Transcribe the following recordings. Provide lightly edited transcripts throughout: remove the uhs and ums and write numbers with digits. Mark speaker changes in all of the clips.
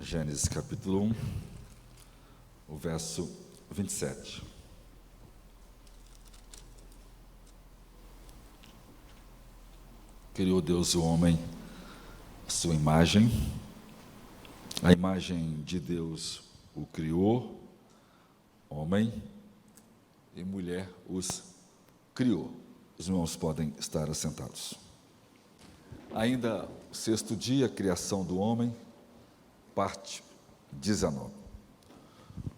Speaker 1: Gênesis capítulo 1, o verso 27. Criou Deus o homem à sua imagem, a imagem de Deus o criou, homem e mulher os criou. Os irmãos podem estar assentados. Ainda o sexto dia, criação do homem, parte 19.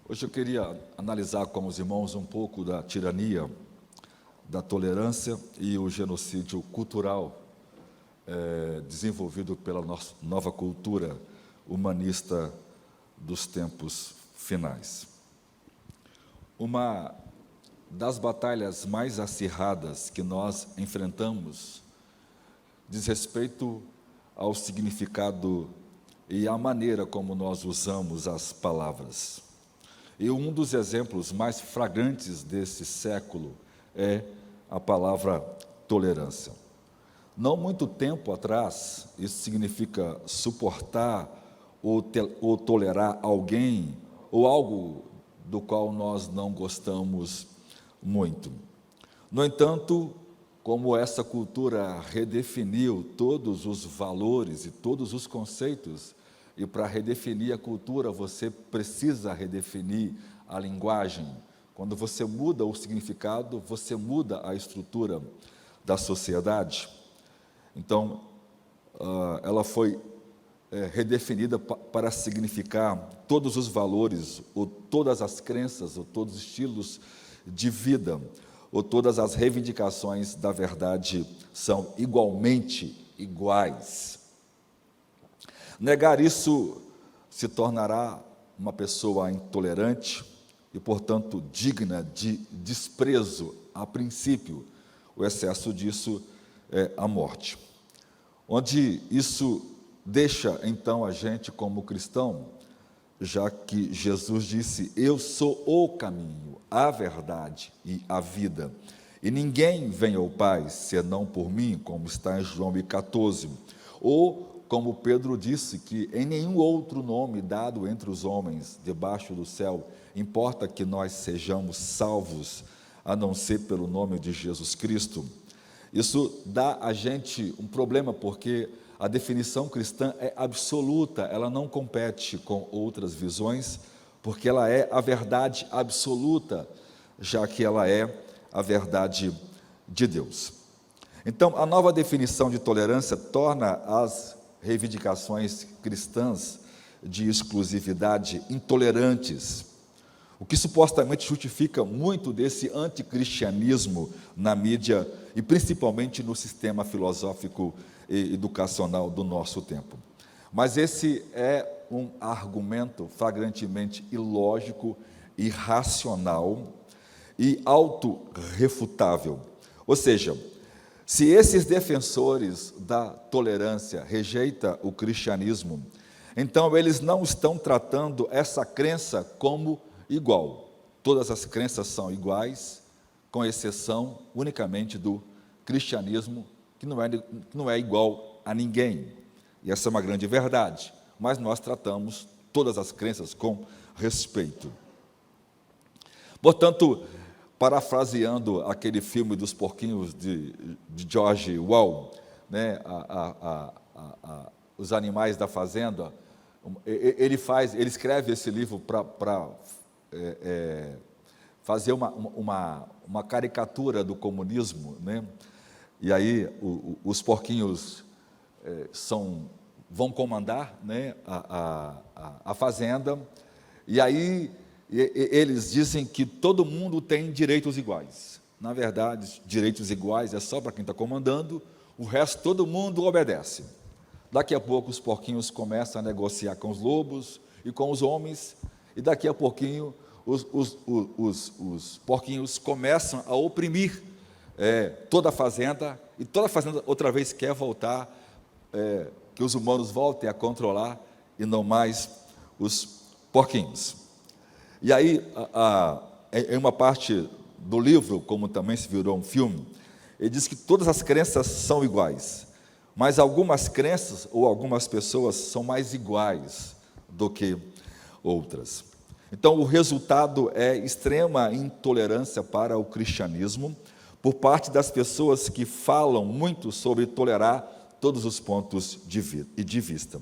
Speaker 1: Hoje eu queria analisar com os irmãos um pouco da tirania, da tolerância e o genocídio cultural desenvolvido pela nossa nova cultura humanista dos tempos finais. Uma das batalhas mais acirradas que nós enfrentamos diz respeito ao significado e à maneira como nós usamos as palavras. E um dos exemplos mais flagrantes desse século é a palavra tolerância. Não muito tempo atrás, isso significa suportar ou tolerar alguém ou algo do qual nós não gostamos muito. No entanto, como essa cultura redefiniu todos os valores e todos os conceitos, e para redefinir a cultura você precisa redefinir a linguagem. Quando você muda o significado, você muda a estrutura da sociedade. Então, ela foi redefinida para significar todos os valores, ou todas as crenças, ou todos os estilos de vida, ou todas as reivindicações da verdade são igualmente iguais. Negar isso se tornará uma pessoa intolerante e, portanto, digna de desprezo a princípio. O excesso disso é a morte. Onde isso deixa, então, a gente como cristão, já que Jesus disse: eu sou o caminho, a verdade e a vida, e ninguém vem ao Pai senão por mim, como está em João 14, ou como Pedro disse, que em nenhum outro nome dado entre os homens debaixo do céu importa que nós sejamos salvos, a não ser pelo nome de Jesus Cristo. Isso dá a gente um problema, porque a definição cristã é absoluta, ela não compete com outras visões, porque ela é a verdade absoluta, já que ela é a verdade de Deus. Então, a nova definição de tolerância torna as reivindicações cristãs de exclusividade intolerantes, o que supostamente justifica muito desse anticristianismo na mídia e principalmente no sistema filosófico e educacional do nosso tempo. Mas esse é um argumento flagrantemente ilógico, irracional e autorrefutável. Ou seja, se esses defensores da tolerância rejeitam o cristianismo, então eles não estão tratando essa crença como igual. Todas as crenças são iguais, com exceção unicamente do cristianismo, que não é igual a ninguém. E essa é uma grande verdade, mas nós tratamos todas as crenças com respeito. Portanto, parafraseando aquele filme dos porquinhos de George Orwell, né, Os Animais da Fazenda, ele escreve esse livro para fazer uma caricatura do comunismo, né? E aí os porquinhos vão comandar, né, a fazenda, e aí eles dizem que todo mundo tem direitos iguais. Na verdade, direitos iguais é só para quem está comandando, o resto todo mundo obedece. Daqui a pouco os porquinhos começam a negociar com os lobos e com os homens, e daqui a pouquinho os porquinhos começam a oprimir toda a fazenda, e toda a fazenda outra vez quer voltar, que os humanos voltem a controlar, e não mais os porquinhos. E aí, em uma parte do livro, como também se virou um filme, ele diz que todas as crenças são iguais, mas algumas crenças ou algumas pessoas são mais iguais do que outras. Então, o resultado é extrema intolerância para o cristianismo por parte das pessoas que falam muito sobre tolerar todos os pontos de vista.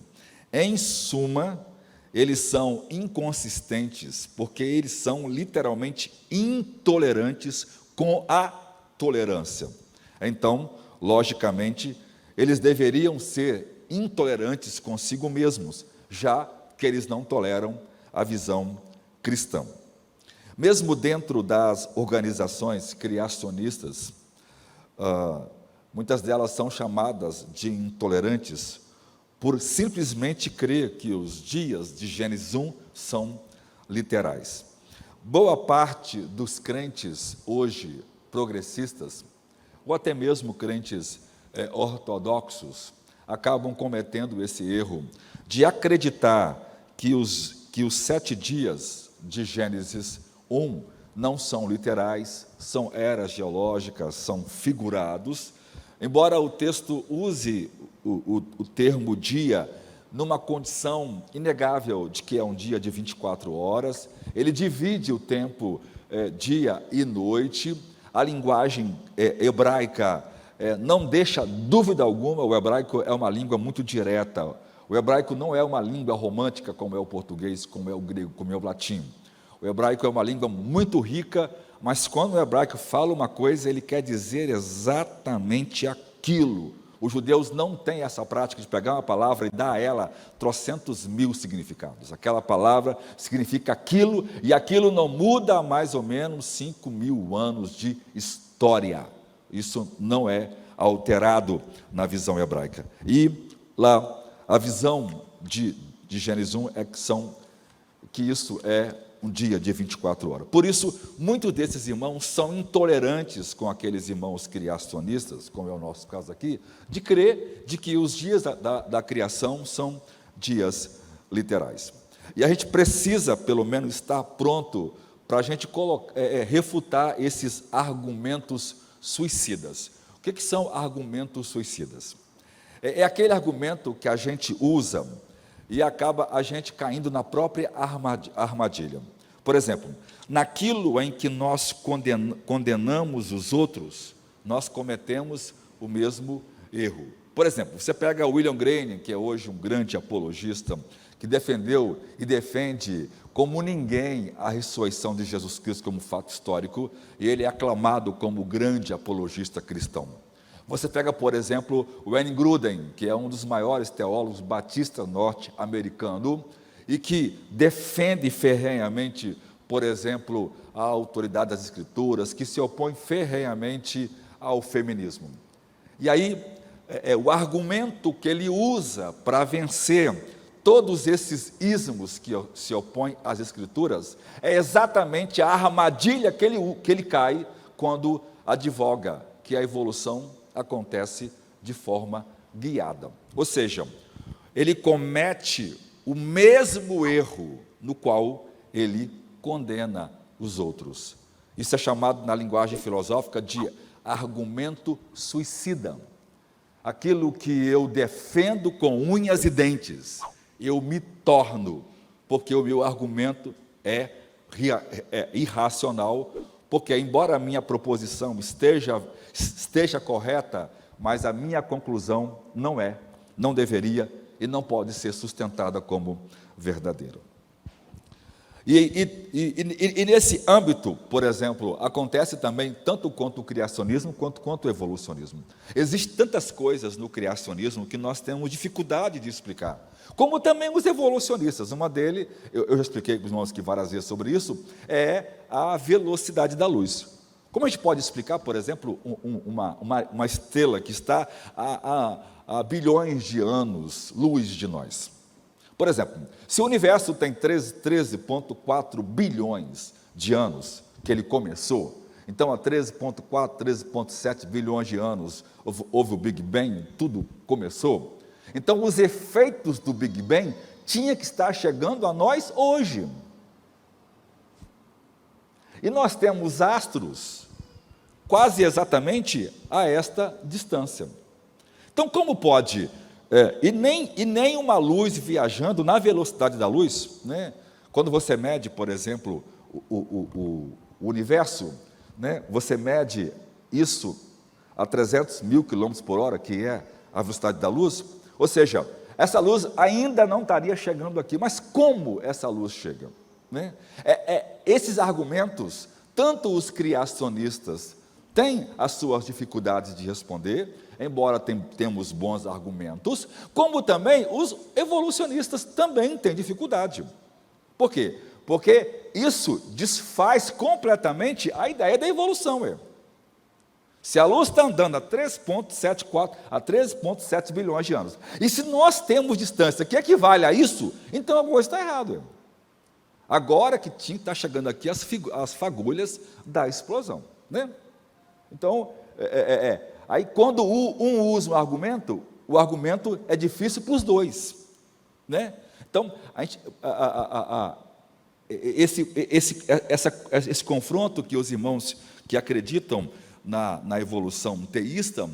Speaker 1: Em suma, eles são inconsistentes, porque eles são literalmente intolerantes com a tolerância. Então, logicamente, eles deveriam ser intolerantes consigo mesmos, já que eles não toleram a visão cristã. Mesmo dentro das organizações criacionistas, muitas delas são chamadas de intolerantes por simplesmente crer que os dias de Gênesis 1 são literais. Boa parte dos crentes hoje progressistas, ou até mesmo crentes ortodoxos, acabam cometendo esse erro de acreditar que os 7 dias de Gênesis 1 não são literais, são eras geológicas, são figurados, embora o texto use o termo dia numa condição inegável de que é um dia de 24 horas, ele divide o tempo dia e noite, a linguagem hebraica não deixa dúvida alguma, o hebraico é uma língua muito direta, o hebraico não é uma língua romântica como é o português, como é o grego, como é o latim. O hebraico é uma língua muito rica, mas quando o hebraico fala uma coisa, ele quer dizer exatamente aquilo. Os judeus não têm essa prática de pegar uma palavra e dar a ela trocentos mil significados. Aquela palavra significa aquilo, e aquilo não muda há mais ou menos 5.000 anos de história. Isso não é alterado na visão hebraica. E lá, a visão de Gênesis 1 é que isso é um dia de 24 horas. Por isso, muitos desses irmãos são intolerantes com aqueles irmãos criacionistas, como é o nosso caso aqui, de crer de que os dias da criação são dias literais. E a gente precisa, pelo menos, estar pronto para a gente refutar esses argumentos suicidas. O que são argumentos suicidas? É aquele argumento que a gente usa e acaba a gente caindo na própria armadilha. Por exemplo, naquilo em que nós condenamos os outros, nós cometemos o mesmo erro. Por exemplo, você pega William Graham, que é hoje um grande apologista, que defendeu e defende como ninguém a ressurreição de Jesus Cristo como fato histórico, e ele é aclamado como o grande apologista cristão. Você pega, por exemplo, Wayne Grudem, que é um dos maiores teólogos batistas norte-americanos, e que defende ferrenhamente, por exemplo, a autoridade das Escrituras, que se opõe ferrenhamente ao feminismo. E aí, o argumento que ele usa para vencer todos esses ismos que se opõem às Escrituras é exatamente a armadilha que ele cai quando advoga que a evolução acontece de forma guiada. Ou seja, ele comete o mesmo erro no qual ele condena os outros. Isso é chamado na linguagem filosófica de argumento suicida. Aquilo que eu defendo com unhas e dentes, eu me torno, porque o meu argumento é irracional, porque embora a minha proposição esteja correta, mas a minha conclusão não deveria e não pode ser sustentada como verdadeira. E nesse âmbito, por exemplo, acontece também tanto quanto o criacionismo quanto o evolucionismo. Existem tantas coisas no criacionismo que nós temos dificuldade de explicar, como também os evolucionistas. Uma deles, eu já expliquei para os irmãos aqui várias vezes sobre isso, é a velocidade da luz. Como a gente pode explicar, por exemplo, uma estrela que está a bilhões de anos, luz de nós? Por exemplo, se o universo tem 13,4 bilhões de anos que ele começou, então há 13,4, 13,7 bilhões de anos houve o Big Bang, tudo começou. Então os efeitos do Big Bang tinham que estar chegando a nós hoje. E nós temos astros quase exatamente a esta distância. Então como pode E nem uma luz viajando na velocidade da luz, né? Quando você mede, por exemplo, o universo, né? Você mede isso a 300 mil quilômetros por hora, que é a velocidade da luz, ou seja, essa luz ainda não estaria chegando aqui, mas como essa luz chega? Né? Esses argumentos, tanto os criacionistas têm as suas dificuldades de responder, embora temos bons argumentos, como também os evolucionistas também têm dificuldade. Por quê? Porque isso desfaz completamente a ideia da evolução. Se a luz está andando a 13,7 bilhões de anos, e se nós temos distância que equivale a isso, então alguma coisa está errada. Agora que está chegando aqui as fagulhas da explosão. Né? Então, aí quando um usa um argumento, o argumento é difícil para os dois. Né? Então, esse confronto que os irmãos que acreditam na evolução teísta,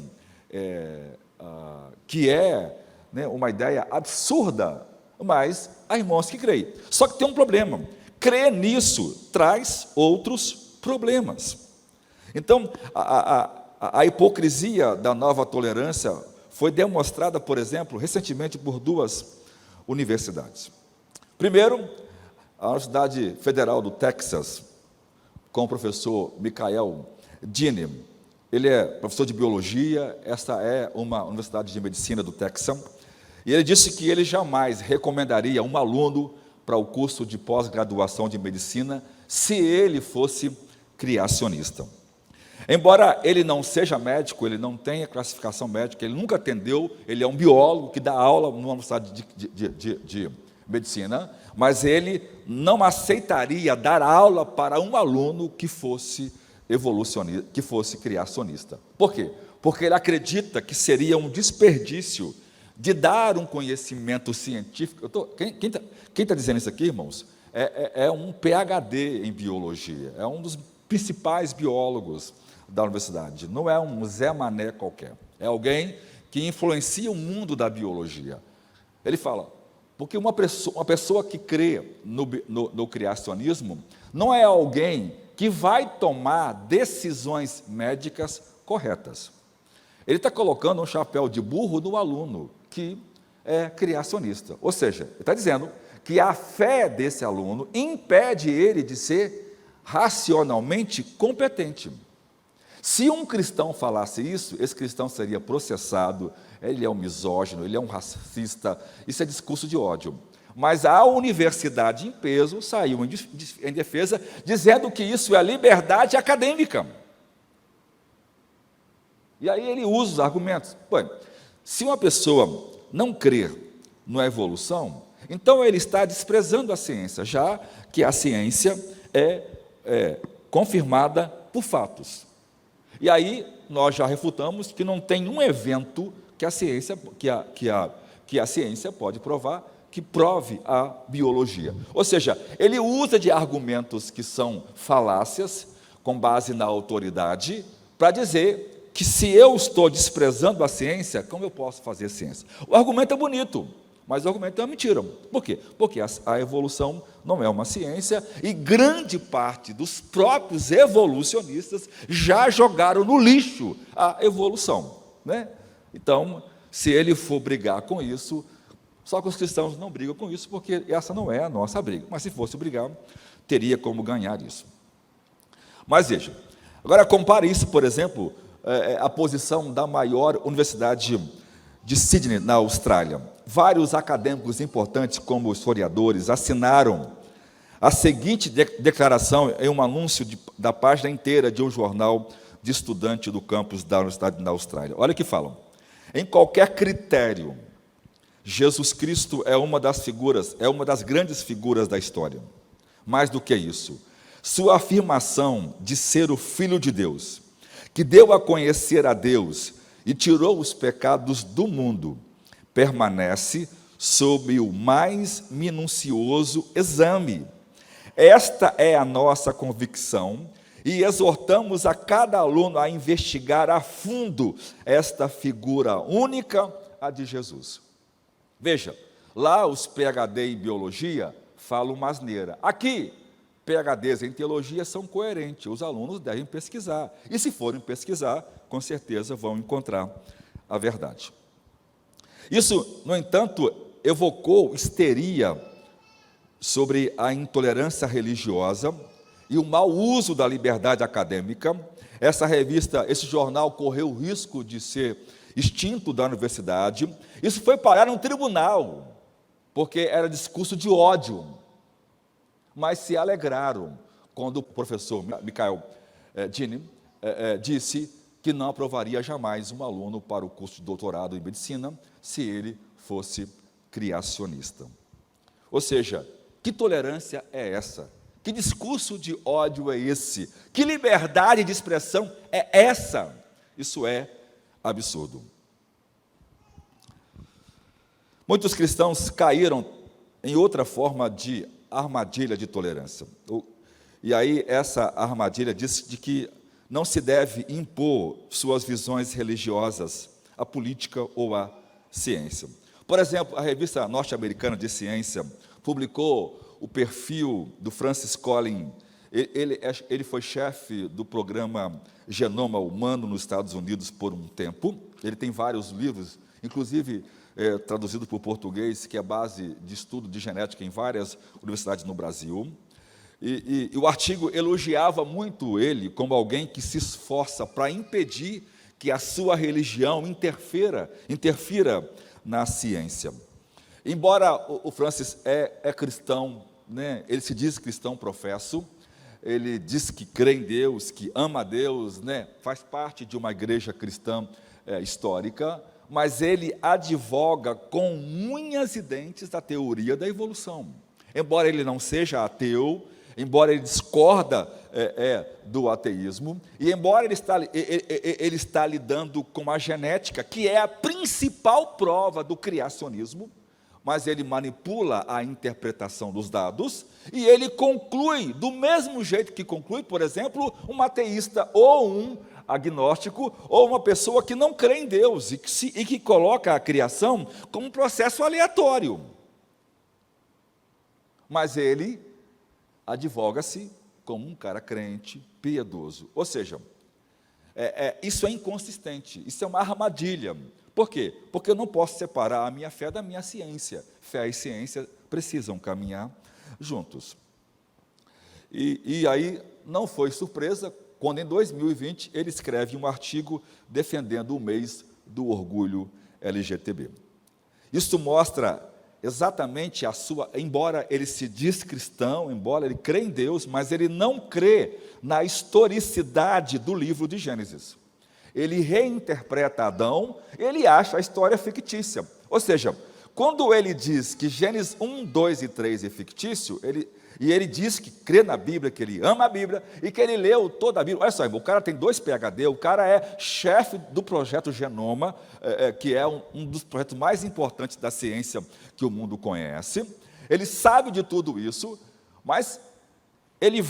Speaker 1: que é, né, uma ideia absurda, mas há irmãos que creem. Só que tem um problema: crer nisso traz outros problemas. Então, a hipocrisia da nova tolerância foi demonstrada, por exemplo, recentemente por duas universidades. Primeiro, a Universidade Federal do Texas, com o professor Michael Dine. Ele é professor de biologia, essa é uma universidade de medicina do Texas, e ele disse que ele jamais recomendaria um aluno para o curso de pós-graduação de medicina se ele fosse criacionista. Embora ele não seja médico, ele não tenha classificação médica, ele nunca atendeu, ele é um biólogo que dá aula numa universidade de medicina, mas ele não aceitaria dar aula para um aluno que fosse evolucionista, que fosse criacionista. Por quê? Porque ele acredita que seria um desperdício de dar um conhecimento científico. Quem está dizendo isso aqui, irmãos, é um PhD em biologia, é um dos principais biólogos da universidade, não é um Zé Mané qualquer, é alguém que influencia o mundo da biologia. Ele fala, porque uma pessoa que crê no criacionismo não é alguém que vai tomar decisões médicas corretas. Ele está colocando um chapéu de burro no aluno que é criacionista. Ou seja, ele está dizendo que a fé desse aluno impede ele de ser racionalmente competente. Se um cristão falasse isso, esse cristão seria processado, ele é um misógino, ele é um racista, isso é discurso de ódio. Mas a universidade em peso saiu em defesa, dizendo que isso é liberdade acadêmica. E aí ele usa os argumentos. Bom, se uma pessoa não crer na evolução, então ele está desprezando a ciência, já que a ciência é confirmada por fatos. E aí nós já refutamos que não tem um evento que a ciência pode provar, que prove a biologia. Ou seja, ele usa de argumentos que são falácias, com base na autoridade, para dizer que se eu estou desprezando a ciência, como eu posso fazer ciência? O argumento é bonito, mas o argumento é uma mentira. Por quê? Porque a evolução não é uma ciência, e grande parte dos próprios evolucionistas já jogaram no lixo a evolução. Né? Então, se ele for brigar com isso, só que os cristãos não brigam com isso, porque essa não é a nossa briga. Mas se fosse brigar, teria como ganhar isso. Mas veja, agora compare isso, por exemplo, a posição da maior universidade de Sydney, na Austrália. Vários acadêmicos importantes, como historiadores, assinaram a seguinte declaração em um anúncio da página inteira de um jornal de estudante do campus da Universidade na Austrália. Olha o que falam. Em qualquer critério, Jesus Cristo é uma das grandes figuras da história. Mais do que isso, sua afirmação de ser o Filho de Deus, que deu a conhecer a Deus e tirou os pecados do mundo, permanece sob o mais minucioso exame. Esta é a nossa convicção e exortamos a cada aluno a investigar a fundo esta figura única, a de Jesus. Veja, lá os PhD em biologia falam uma asneira. Aqui, PhDs em teologia são coerentes, os alunos devem pesquisar. E se forem pesquisar, com certeza vão encontrar a verdade. Isso, no entanto, evocou histeria sobre a intolerância religiosa e o mau uso da liberdade acadêmica. Essa revista, esse jornal correu o risco de ser extinto da universidade. Isso foi parar no tribunal, porque era discurso de ódio. Mas se alegraram quando o professor Michael Dini disse que não aprovaria jamais um aluno para o curso de doutorado em medicina se ele fosse criacionista. Ou seja, que tolerância é essa? Que discurso de ódio é esse? Que liberdade de expressão é essa? Isso é absurdo. Muitos cristãos caíram em outra forma de armadilha de tolerância. E aí essa armadilha diz de que não se deve impor suas visões religiosas à política ou à ciência. Por exemplo, a revista norte-americana de ciência publicou o perfil do Francis Collins. Ele foi chefe do programa Genoma Humano nos Estados Unidos por um tempo. Ele tem vários livros, inclusive traduzido para o português, que é base de estudo de genética em várias universidades no Brasil. E o artigo elogiava muito ele como alguém que se esforça para impedir que a sua religião interfira na ciência. Embora o Francis é cristão, né, ele se diz cristão professo, ele diz que crê em Deus, que ama a Deus, né, faz parte de uma igreja cristã histórica, mas ele advoga com unhas e dentes da teoria da evolução. Embora ele não seja ateu, embora ele discorda do ateísmo, e embora ele está lidando com a genética, que é a principal prova do criacionismo, mas ele manipula a interpretação dos dados, e ele conclui, do mesmo jeito que conclui, por exemplo, um ateísta ou um agnóstico, ou uma pessoa que não crê em Deus, e que coloca a criação como um processo aleatório. Mas ele advoga-se como um cara crente, piedoso. Ou seja, isso é inconsistente, isso é uma armadilha. Por quê? Porque eu não posso separar a minha fé da minha ciência. Fé e ciência precisam caminhar juntos. E aí não foi surpresa quando, em 2020, ele escreve um artigo defendendo o mês do orgulho LGTB. Isso mostra exatamente embora ele se diz cristão, embora ele crê em Deus, mas ele não crê na historicidade do livro de Gênesis. Ele reinterpreta Adão, ele acha a história fictícia. Ou seja, quando ele diz que Gênesis 1, 2 e 3 é fictício, ele diz que crê na Bíblia, que ele ama a Bíblia e que ele leu toda a Bíblia. Olha só, o cara tem 2 PhD, o cara é chefe do projeto Genoma, que é um dos projetos mais importantes da ciência que o mundo conhece. Ele sabe de tudo isso, mas ele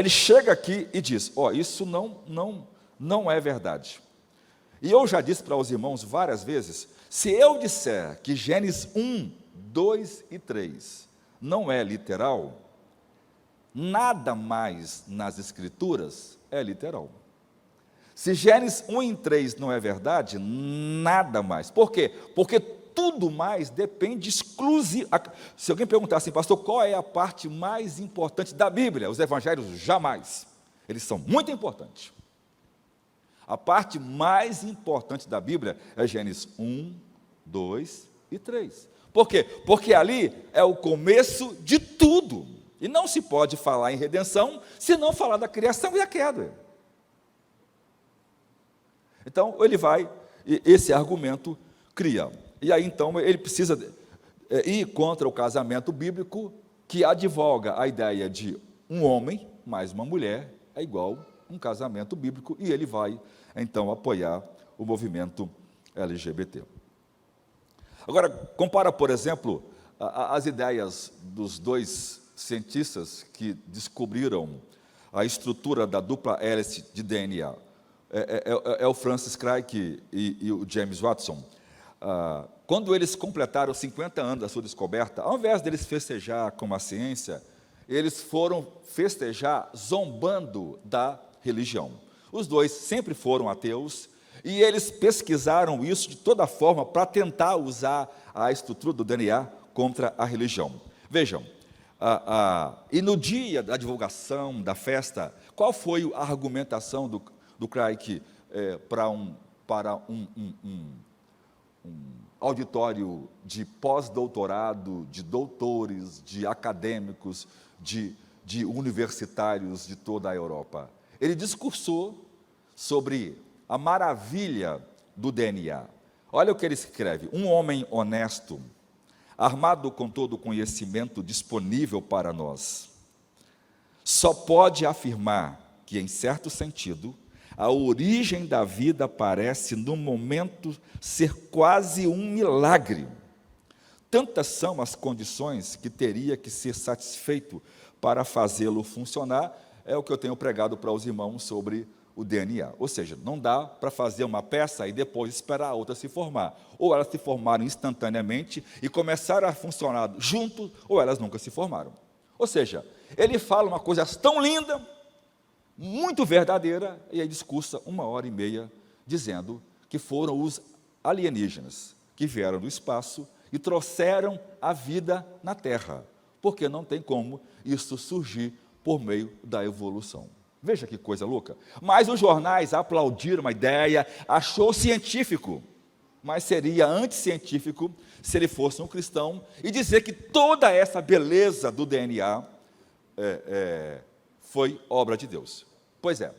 Speaker 1: chega aqui e diz, isso não é verdade. E eu já disse para os irmãos várias vezes, se eu disser que Gênesis 1, 2 e 3 não é literal, nada mais nas Escrituras é literal. Se Gênesis 1 e 3 não é verdade, nada mais. Por quê? Porque tudo mais depende exclusivamente. Se alguém perguntar assim, pastor, qual é a parte mais importante da Bíblia? Os evangelhos, jamais. Eles são muito importantes. A parte mais importante da Bíblia é Gênesis 1, 2 e 3. Por quê? Porque ali é o começo de tudo. E não se pode falar em redenção se não falar da criação e da queda. Então, esse argumento cria. E aí, então, ele precisa ir contra o casamento bíblico, que advoga a ideia de um homem mais uma mulher é igual um casamento bíblico, e ele vai, então, apoiar o movimento LGBT. Agora, compara, por exemplo, as ideias dos 2 cientistas que descobriram a estrutura da dupla hélice de DNA. É o Francis Crick e o James Watson. quando eles completaram 50 anos da sua descoberta, ao invés deles festejar com a ciência, eles foram festejar zombando da religião. Os dois sempre foram ateus, e eles pesquisaram isso de toda forma para tentar usar a estrutura do DNA contra a religião. Vejam, e no dia da divulgação, da festa, qual foi a argumentação do Craig para um auditório de pós-doutorado, de doutores, de acadêmicos, de universitários de toda a Europa? Ele discursou sobre a maravilha do DNA. Olha o que ele escreve: um homem honesto, armado com todo o conhecimento disponível para nós, só pode afirmar que, em certo sentido, a origem da vida parece, no momento, ser quase um milagre. Tantas são as condições que teria que ser satisfeito para fazê-lo funcionar. É o que eu tenho pregado para os irmãos sobre o DNA. Ou seja, não dá para fazer uma peça e depois esperar a outra se formar. Ou elas se formaram instantaneamente e começaram a funcionar junto, ou elas nunca se formaram. Ou seja, ele fala uma coisa tão linda, muito verdadeira, e aí discursa 1h30, dizendo que foram os alienígenas que vieram do espaço e trouxeram a vida na Terra, porque não tem como isso surgir por meio da evolução. Veja que coisa louca. Mas os jornais aplaudiram a ideia, achou científico, mas seria anticientífico se ele fosse um cristão e dizer que toda essa beleza do DNA foi obra de Deus. Pois é,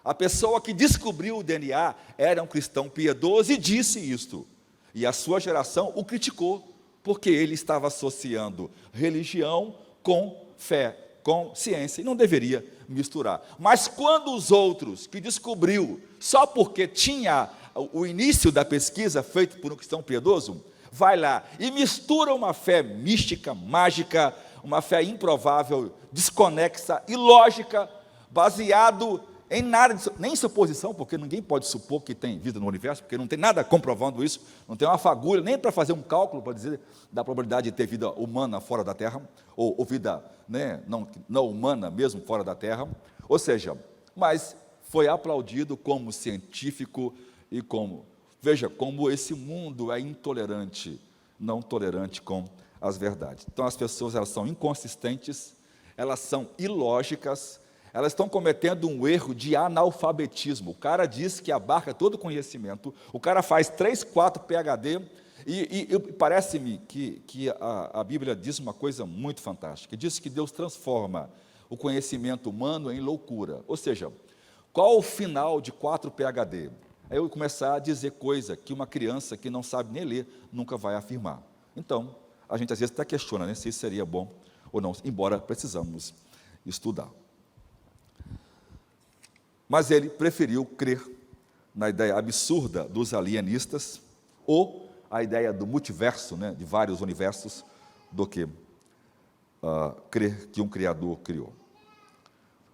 Speaker 1: a pessoa que descobriu o DNA era um cristão piedoso e disse isto, e a sua geração o criticou, porque ele estava associando religião com fé, com ciência, e não deveria misturar. Mas quando os outros que descobriu, só porque tinha o início da pesquisa feito por um cristão piedoso, vai lá e mistura uma fé mística, mágica, uma fé improvável, desconexa, ilógica, baseado em nada, nem suposição, porque ninguém pode supor que tem vida no universo, porque não tem nada comprovando isso, não tem uma fagulha, nem para fazer um cálculo para dizer da probabilidade de ter vida humana fora da Terra, ou vida não humana mesmo fora da Terra. Ou seja, mas foi aplaudido como científico e veja, como esse mundo é intolerante, não tolerante com as verdades. Então as pessoas, elas são inconsistentes, elas são ilógicas, elas estão cometendo um erro de analfabetismo. O cara diz que abarca todo o conhecimento, o cara faz 3, 4 PhD, e parece-me que a Bíblia diz uma coisa muito fantástica, diz que Deus transforma o conhecimento humano em loucura. Ou seja, qual o final de 4 PhD? Aí eu começar a dizer coisa que uma criança que não sabe nem ler nunca vai afirmar. Então, a gente às vezes até questiona, se isso seria bom ou não, embora precisamos estudar. Mas ele preferiu crer na ideia absurda dos alienistas, ou a ideia do multiverso, de vários universos, do que crer que um Criador criou.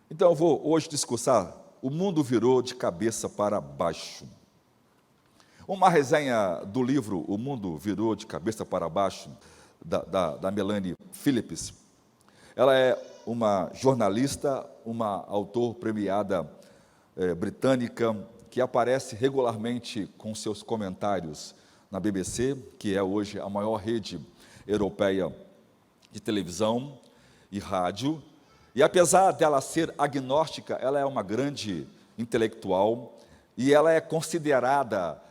Speaker 1: Então eu vou hoje discursar: o mundo virou de cabeça para baixo. Uma resenha do livro O Mundo Virou de Cabeça para Baixo, da Melanie Phillips. Ela é uma jornalista, uma autora premiada britânica, que aparece regularmente com seus comentários na BBC, que é hoje a maior rede europeia de televisão e rádio. E apesar dela ser agnóstica, ela é uma grande intelectual, e ela é considerada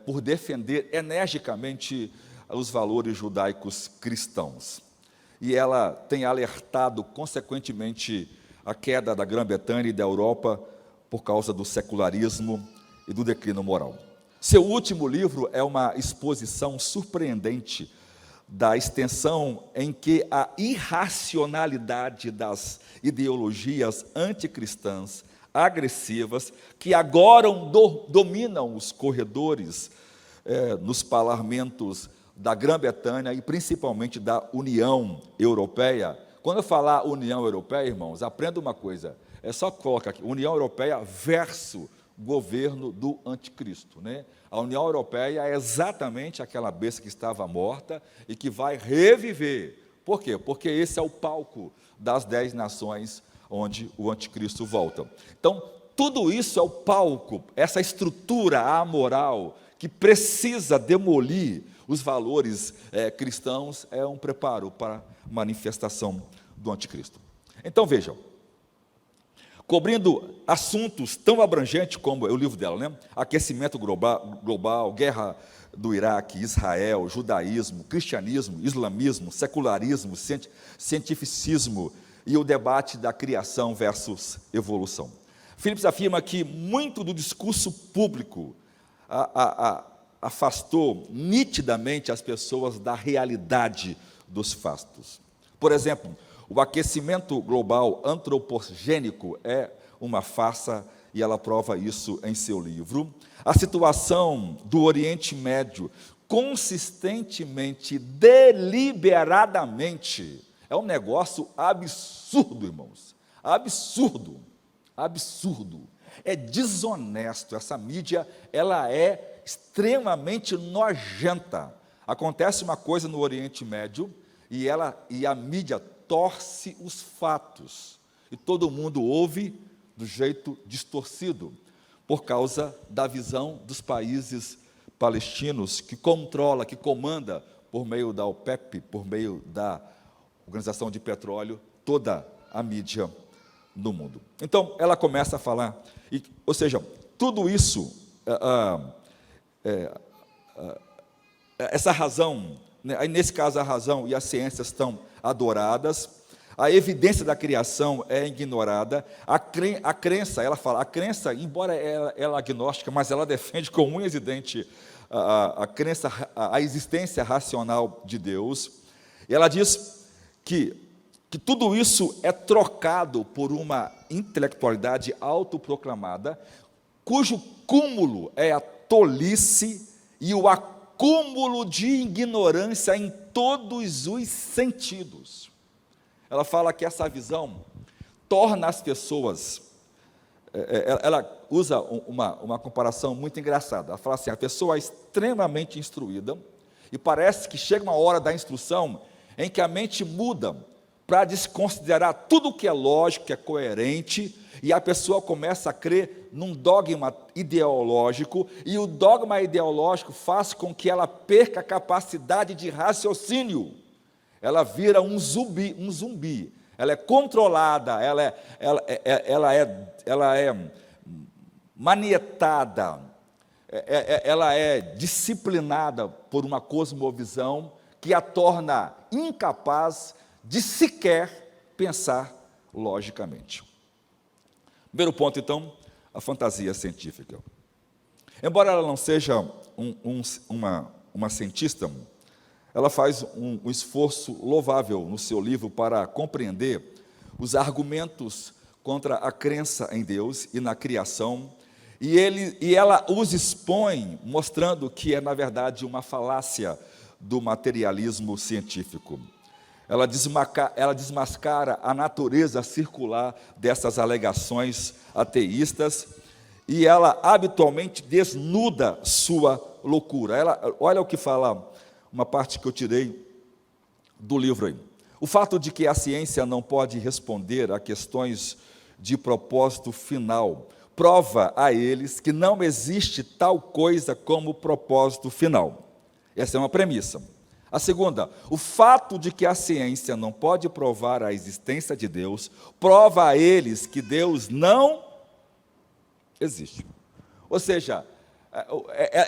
Speaker 1: por defender energicamente os valores judaicos cristãos. E ela tem alertado, consequentemente, a queda da Grã-Bretanha e da Europa por causa do secularismo e do declínio moral. Seu último livro é uma exposição surpreendente da extensão em que a irracionalidade das ideologias anticristãs, agressivas, que agora dominam os corredores, nos parlamentos da Grã-Bretanha e principalmente da União Europeia. Quando eu falar União Europeia, irmãos, aprenda uma coisa, é só colocar aqui, União Europeia versus governo do anticristo, né? A União Europeia é exatamente aquela besta que estava morta e que vai reviver. Por quê? Porque esse é o palco das 10 nações onde o anticristo volta. Então, tudo isso é o palco, essa estrutura amoral que precisa demolir os valores cristãos, é um preparo para a manifestação do anticristo. Então, vejam, cobrindo assuntos tão abrangentes como é o livro dela, né? Aquecimento global, guerra do Iraque, Israel, judaísmo, cristianismo, islamismo, secularismo, cientificismo e o debate da criação versus evolução. Phillips afirma que muito do discurso público afastou nitidamente as pessoas da realidade dos fatos. Por exemplo, o aquecimento global antropogênico é uma farsa, e ela prova isso em seu livro. A situação do Oriente Médio, consistentemente, deliberadamente, é um negócio absurdo, irmãos. Absurdo. Absurdo. É desonesto. Essa mídia, ela é extremamente nojenta. Acontece uma coisa no Oriente Médio e a mídia torce os fatos, e todo mundo ouve do jeito distorcido, por causa da visão dos países palestinos, que controla, que comanda, por meio da OPEP, por meio da Organização de Petróleo, toda a mídia no mundo. Então, ela começa a falar, ou seja, tudo isso, essa razão, né, nesse caso a razão e a ciência estão adoradas, a evidência da criação é ignorada, a crença, ela fala, a crença, embora ela é agnóstica, mas ela defende com unhas e dentes a crença, a existência racional de Deus, e ela diz que tudo isso é trocado por uma intelectualidade autoproclamada, cujo cúmulo é a tolice e o acúmulo de ignorância em todos os sentidos. Ela fala que essa visão torna as pessoas, ela usa uma comparação muito engraçada. Ela fala assim, a pessoa é extremamente instruída, e parece que chega uma hora da instrução em que a mente muda para desconsiderar tudo que é lógico, que é coerente, e a pessoa começa a crer num dogma ideológico, e o dogma ideológico faz com que ela perca a capacidade de raciocínio. Ela vira um zumbi. Ela é controlada, ela é manietada, ela é disciplinada por uma cosmovisão que a torna incapaz de sequer pensar logicamente. Primeiro ponto, então, a fantasia científica. Embora ela não seja uma cientista, ela faz um esforço louvável no seu livro para compreender os argumentos contra a crença em Deus e na criação, e ela os expõe, mostrando que é, na verdade, uma falácia do materialismo científico. Ela desmascara a natureza circular dessas alegações ateístas, e ela habitualmente desnuda sua loucura. Olha o que fala uma parte que eu tirei do livro aí. O fato de que a ciência não pode responder a questões de propósito final prova a eles que não existe tal coisa como propósito final. Essa é uma premissa. A segunda, o fato de que a ciência não pode provar a existência de Deus prova a eles que Deus não existe. Ou seja,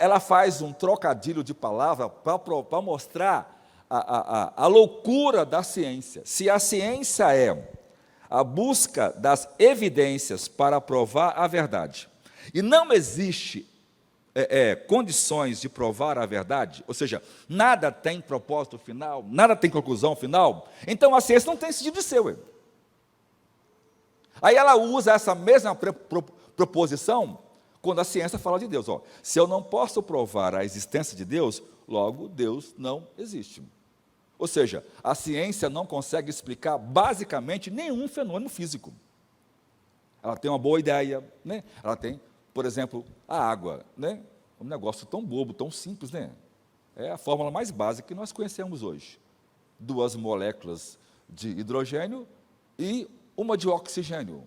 Speaker 1: ela faz um trocadilho de palavra para mostrar a loucura da ciência. Se a ciência é a busca das evidências para provar a verdade, e não existe condições de provar a verdade, ou seja, nada tem propósito final, nada tem conclusão final, então a ciência não tem sentido de ser. Aí ela usa essa mesma proposição quando a ciência fala de Deus. Se eu não posso provar a existência de Deus, logo Deus não existe. Ou seja, a ciência não consegue explicar basicamente nenhum fenômeno físico. Ela tem uma boa ideia, né? Ela tem Por exemplo, a água, né? Um negócio tão bobo, tão simples, né? É a fórmula mais básica que nós conhecemos hoje. 2 moléculas de hidrogênio e uma de oxigênio.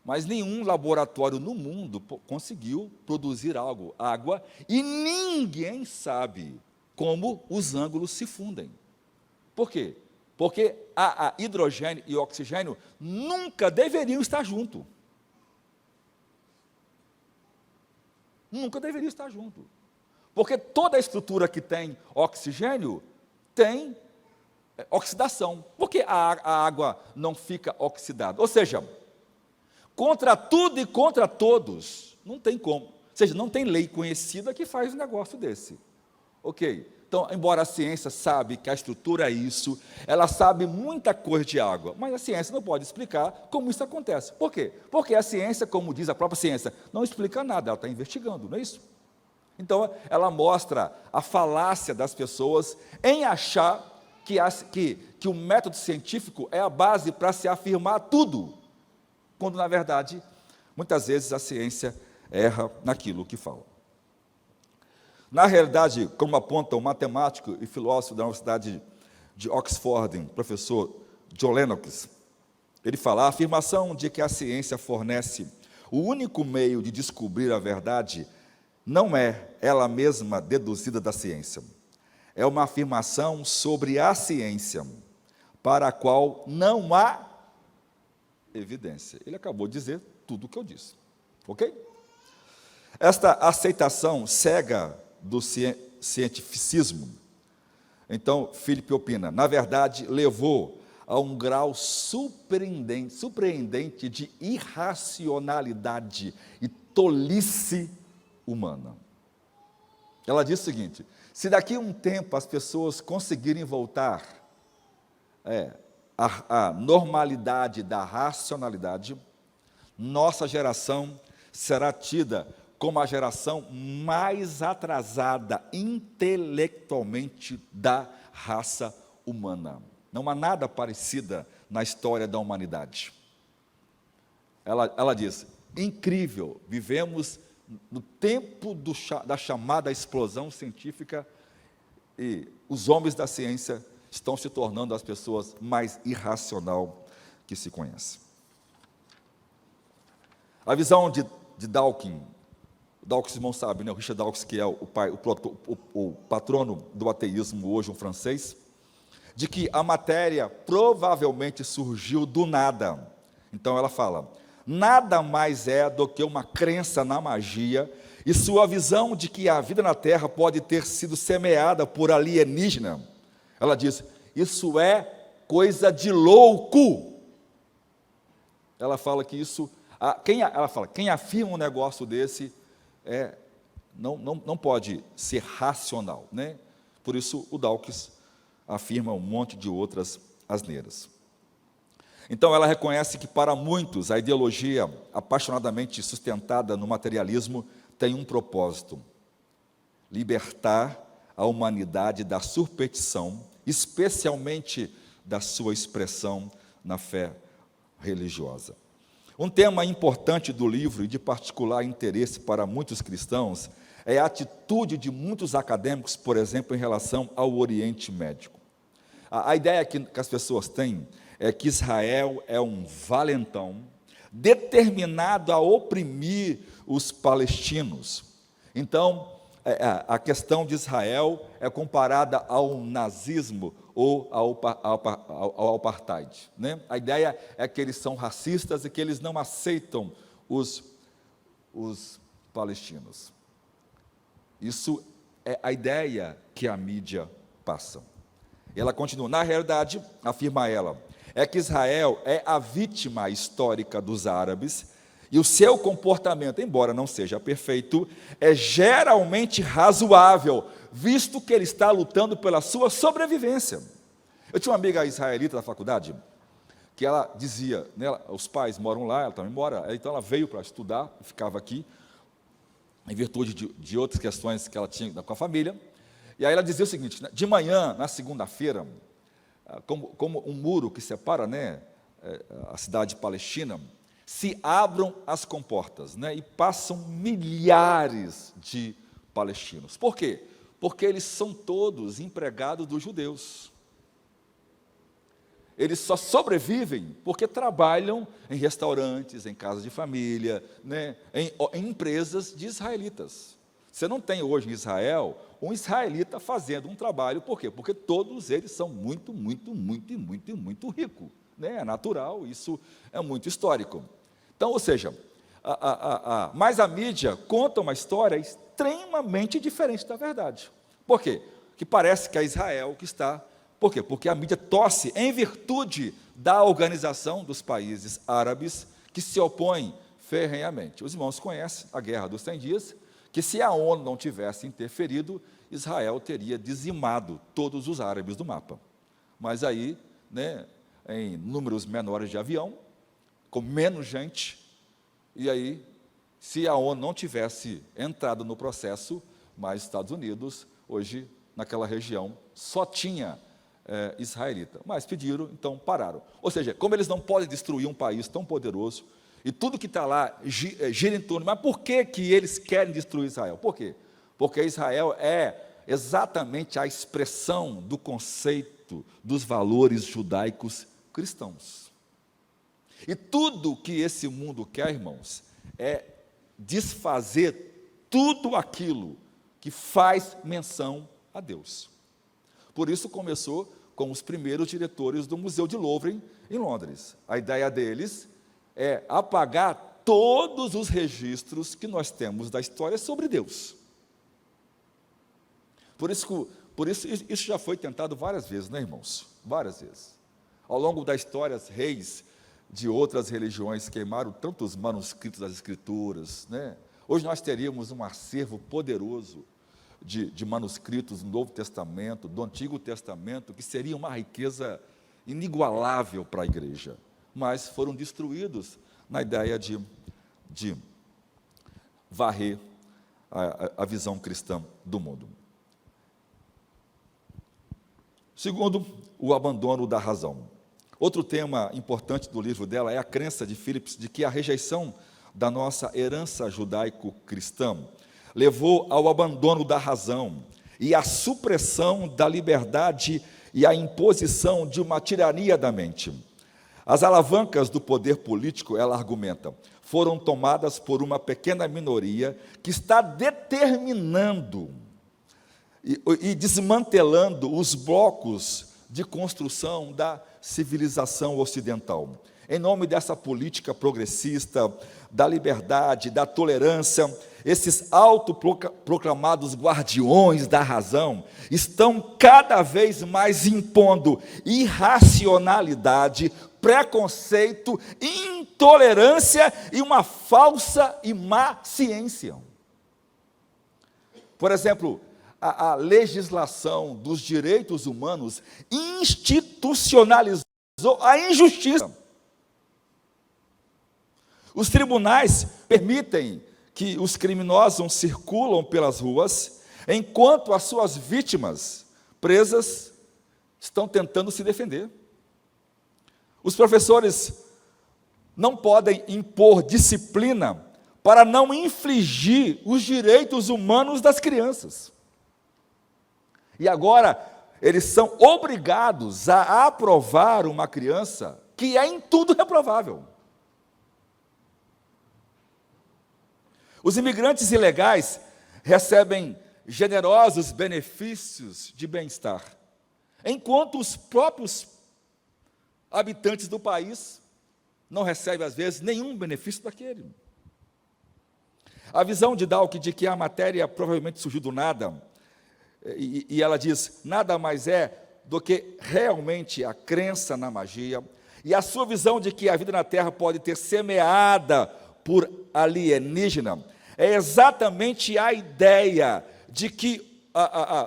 Speaker 1: Mas nenhum laboratório no mundo conseguiu produzir água, e ninguém sabe como os ângulos se fundem. Por quê? Porque a hidrogênio e oxigênio nunca deveriam estar juntos. Nunca deveriam estar juntos. Porque toda a estrutura que tem oxigênio tem oxidação. Por que a água não fica oxidada? Ou seja, contra tudo e contra todos, não tem como. Ou seja, não tem lei conhecida que faz um negócio desse. Ok? Então, embora a ciência sabe que a estrutura é isso, ela sabe muita coisa de água, mas a ciência não pode explicar como isso acontece. Por quê? Porque a ciência, como diz a própria ciência, não explica nada, ela está investigando, não é isso? Então, ela mostra a falácia das pessoas em achar que o método científico é a base para se afirmar tudo, quando, na verdade, muitas vezes a ciência erra naquilo que fala. Na realidade, como aponta o matemático e filósofo da Universidade de Oxford, professor John Lennox, ele fala: a afirmação de que a ciência fornece o único meio de descobrir a verdade não é ela mesma deduzida da ciência. É uma afirmação sobre a ciência, para a qual não há evidência. Ele acabou de dizer tudo o que eu disse. Ok? Esta aceitação cega do cientificismo, então, Philip opina, na verdade, levou a um grau surpreendente de irracionalidade e tolice humana. Ela diz o seguinte: se daqui a um tempo as pessoas conseguirem voltar à normalidade da racionalidade, nossa geração será tida como a geração mais atrasada intelectualmente da raça humana. Não há nada parecida na história da humanidade. Ela diz: incrível, vivemos no tempo da chamada explosão científica e os homens da ciência estão se tornando as pessoas mais irracional que se conhece. A visão de Dawkins, irmão sabe, né? O Richard Dawkins, que é o patrono do ateísmo hoje, um francês, de que a matéria provavelmente surgiu do nada. Então ela fala: nada mais é do que uma crença na magia e sua visão de que a vida na Terra pode ter sido semeada por alienígena. Ela diz: isso é coisa de louco. Ela fala que isso, quem afirma um negócio desse não pode ser racional, né? Por isso o Dawkins afirma um monte de outras asneiras. Então ela reconhece que para muitos a ideologia apaixonadamente sustentada no materialismo tem um propósito: libertar a humanidade da superstição, especialmente da sua expressão na fé religiosa. Um tema importante do livro e de particular interesse para muitos cristãos é a atitude de muitos acadêmicos, por exemplo, em relação ao Oriente Médio. A ideia que as pessoas têm é que Israel é um valentão determinado a oprimir os palestinos. Então, a questão de Israel é comparada ao nazismo ou ao apartheid, né? A ideia é que eles são racistas e que eles não aceitam os palestinos. Isso é a ideia que a mídia passa. Ela continua: na realidade, afirma ela, é que Israel é a vítima histórica dos árabes e o seu comportamento, embora não seja perfeito, é geralmente razoável, visto que ele está lutando pela sua sobrevivência. Eu tinha uma amiga israelita da faculdade, que ela dizia, né, os pais moram lá, ela também mora, então ela veio para estudar, ficava aqui, em virtude de outras questões que ela tinha com a família, e aí ela dizia o seguinte: de manhã, na segunda-feira, como um muro que separa, né, a cidade palestina, se abram as comportas, né, e passam milhares de palestinos. Por quê? Porque eles são todos empregados dos judeus. Eles só sobrevivem porque trabalham em restaurantes, em casas de família, né, em empresas de israelitas. Você não tem hoje em Israel um israelita fazendo um trabalho, por quê? Porque todos eles são muito ricos. Né? É natural, isso é muito histórico. Então, ou seja, mas a mídia conta uma história extremamente diferente da verdade. Por quê? Que parece que é Israel que está... Por quê? Porque a mídia torce em virtude da organização dos países árabes que se opõem ferrenhamente. Os irmãos conhecem a Guerra dos 100 Dias, que se a ONU não tivesse interferido, Israel teria dizimado todos os árabes do mapa. Mas aí, né, em números menores de avião, com menos gente, e aí, se a ONU não tivesse entrado no processo, mas Estados Unidos, hoje, naquela região, só tinha israelita. Mas pediram, então pararam. Ou seja, como eles não podem destruir um país tão poderoso, e tudo que está lá gira em torno, mas por que eles querem destruir Israel? Por quê? Porque Israel é exatamente a expressão do conceito dos valores judaicos cristãos. E tudo que esse mundo quer, irmãos, é desfazer tudo aquilo que faz menção a Deus. Por isso começou com os primeiros diretores do Museu de Louvre, em Londres. A ideia deles é apagar todos os registros que nós temos da história sobre Deus. Por isso isso já foi tentado várias vezes, né, irmãos? Várias vezes. Ao longo da história, os reis de outras religiões queimaram tantos manuscritos das Escrituras, né? Hoje nós teríamos um acervo poderoso de manuscritos do Novo Testamento, do Antigo Testamento, que seria uma riqueza inigualável para a igreja, mas foram destruídos na ideia de varrer a visão cristã do mundo. Segundo, o abandono da razão. Outro tema importante do livro dela é a crença de Phillips de que a rejeição da nossa herança judaico-cristã levou ao abandono da razão e à supressão da liberdade e à imposição de uma tirania da mente. As alavancas do poder político, ela argumenta, foram tomadas por uma pequena minoria que está determinando e desmantelando os blocos de construção da civilização ocidental. Em nome dessa política progressista, da liberdade, da tolerância, esses autoproclamados guardiões da razão estão cada vez mais impondo irracionalidade, preconceito, intolerância e uma falsa e má ciência. Por exemplo, a legislação dos direitos humanos institucionalizou a injustiça. Os tribunais permitem que os criminosos circulam pelas ruas, enquanto as suas vítimas presas estão tentando se defender. Os professores não podem impor disciplina para não infligir os direitos humanos das crianças. E agora, eles são obrigados a aprovar uma criança que é em tudo reprovável. Os imigrantes ilegais recebem generosos benefícios de bem-estar, enquanto os próprios habitantes do país não recebem, às vezes, nenhum benefício daquele. A visão de Dawkins de que a matéria provavelmente surgiu do nada, e ela diz, nada mais é do que realmente a crença na magia, e a sua visão de que a vida na Terra pode ter semeada por alienígena, é exatamente a ideia de que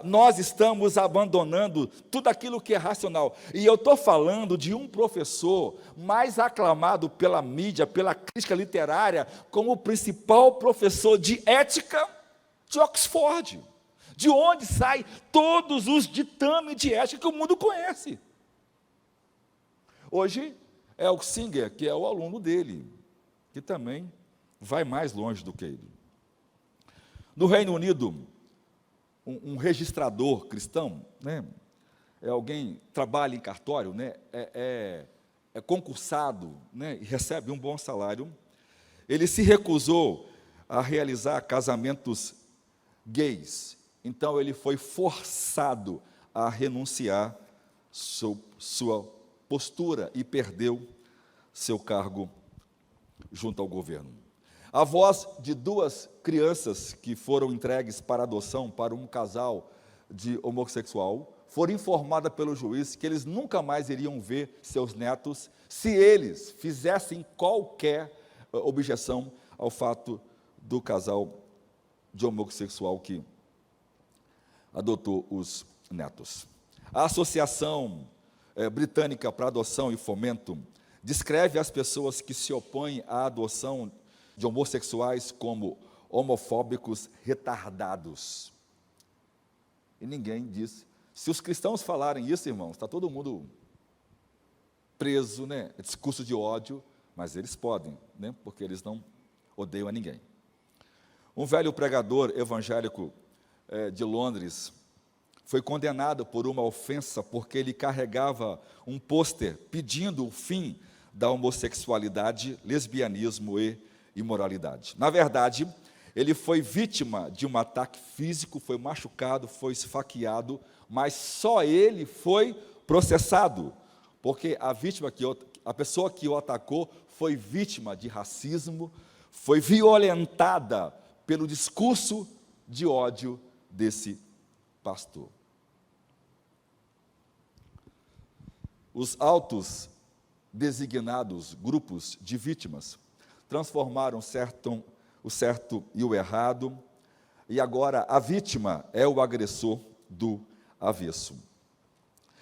Speaker 1: nós estamos abandonando tudo aquilo que é racional. E eu estou falando de um professor mais aclamado pela mídia, pela crítica literária, como o principal professor de ética de Oxford, de onde saem todos os ditames de ética que o mundo conhece. Hoje é o Singer, que é o aluno dele. que também vai mais longe do que ele. No Reino Unido, um registrador cristão, né, é alguém que trabalha em cartório, né, é concursado, né, e recebe um bom salário. Ele se recusou a realizar casamentos gays. Então, ele foi forçado a renunciar sua postura e perdeu seu cargo junto ao governo. A voz de 2 crianças que foram entregues para adoção para um casal de homossexual foram informadas pelo juiz que eles nunca mais iriam ver seus netos se eles fizessem qualquer objeção ao fato do casal de homossexual que adotou os netos. A Associação Britânica para Adoção e Fomento descreve as pessoas que se opõem à adoção de homossexuais como homofóbicos retardados. E ninguém diz. Se os cristãos falarem isso, irmãos, está todo mundo preso, né? É discurso de ódio, mas eles podem, né? Porque eles não odeiam a ninguém. Um velho pregador evangélico de Londres foi condenado por uma ofensa porque ele carregava um pôster pedindo o fim da homossexualidade, lesbianismo e imoralidade. Na verdade, ele foi vítima de um ataque físico, foi machucado, foi esfaqueado, mas só ele foi processado, porque a pessoa que o atacou foi vítima de racismo, foi violentada pelo discurso de ódio desse pastor. Os autos designados grupos de vítimas transformaram o certo e o errado, e agora a vítima é o agressor do avesso.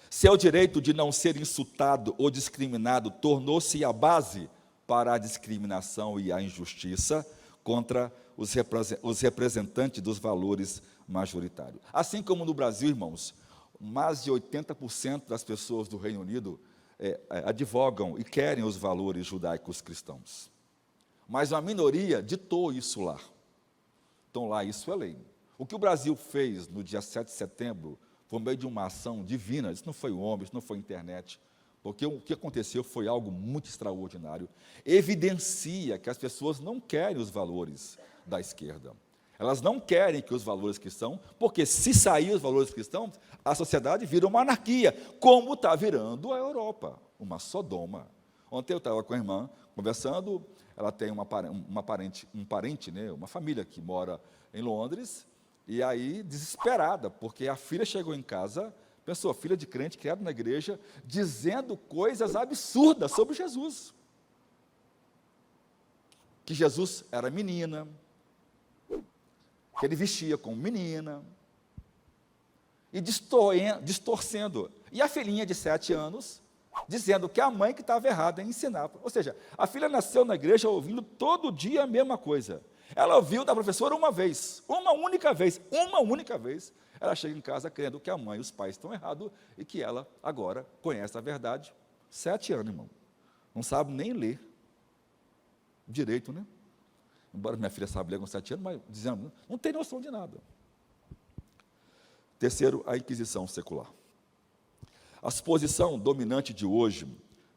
Speaker 1: Seu direito de não ser insultado ou discriminado tornou-se a base para a discriminação e a injustiça contra os representantes dos valores majoritários. Assim como no Brasil, irmãos, mais de 80% das pessoas do Reino Unido advogam e querem os valores judaicos cristãos. Mas uma minoria ditou isso lá. Então, lá isso é lei. O que o Brasil fez no dia 7 de setembro, por meio de uma ação divina, isso não foi o homem, isso não foi a internet, porque o que aconteceu foi algo muito extraordinário. Evidencia que as pessoas não querem os valores da esquerda. Elas não querem que os valores cristãos, porque se sair os valores cristãos, a sociedade vira uma anarquia, como está virando a Europa, uma Sodoma. Ontem eu estava com a irmã conversando, ela tem um parente, né, uma família que mora em Londres, e aí desesperada, porque a filha chegou em casa, pensou, filha de crente, criada na igreja, dizendo coisas absurdas sobre Jesus. Que Jesus era menina, que ele vestia como menina, e distorcendo. E a filhinha de 7 anos, dizendo que a mãe que estava errada em ensinar. Ou seja, a filha nasceu na igreja ouvindo todo dia a mesma coisa. Ela ouviu da professora uma única vez, ela chega em casa crendo que a mãe e os pais estão errados e que ela agora conhece a verdade. 7 anos, irmão. Não sabe nem ler direito, né? Embora minha filha saiba ler com 7 anos, mas dizendo, não tem noção de nada. Terceiro, a Inquisição secular. A suposição dominante de hoje,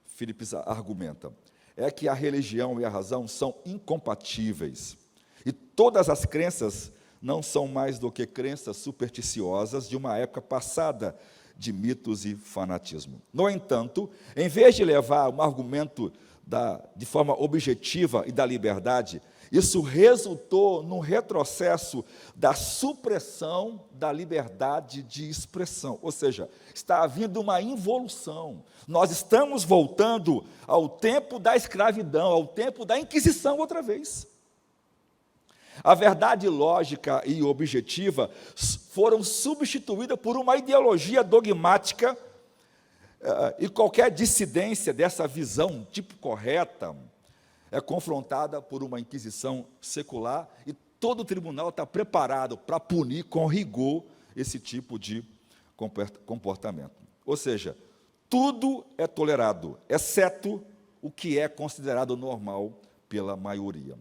Speaker 1: Phillips argumenta, é que a religião e a razão são incompatíveis. E todas as crenças não são mais do que crenças supersticiosas de uma época passada de mitos e fanatismo. No entanto, em vez de levar um argumento de forma objetiva e da liberdade, isso resultou no retrocesso da supressão da liberdade de expressão. Ou seja, está havendo uma involução. Nós estamos voltando ao tempo da escravidão, ao tempo da Inquisição outra vez. A verdade lógica e objetiva foram substituídas por uma ideologia dogmática e qualquer dissidência dessa visão tipo correta é confrontada por uma inquisição secular e todo o tribunal está preparado para punir com rigor esse tipo de comportamento. Ou seja, tudo é tolerado, exceto o que é considerado normal pela maioria.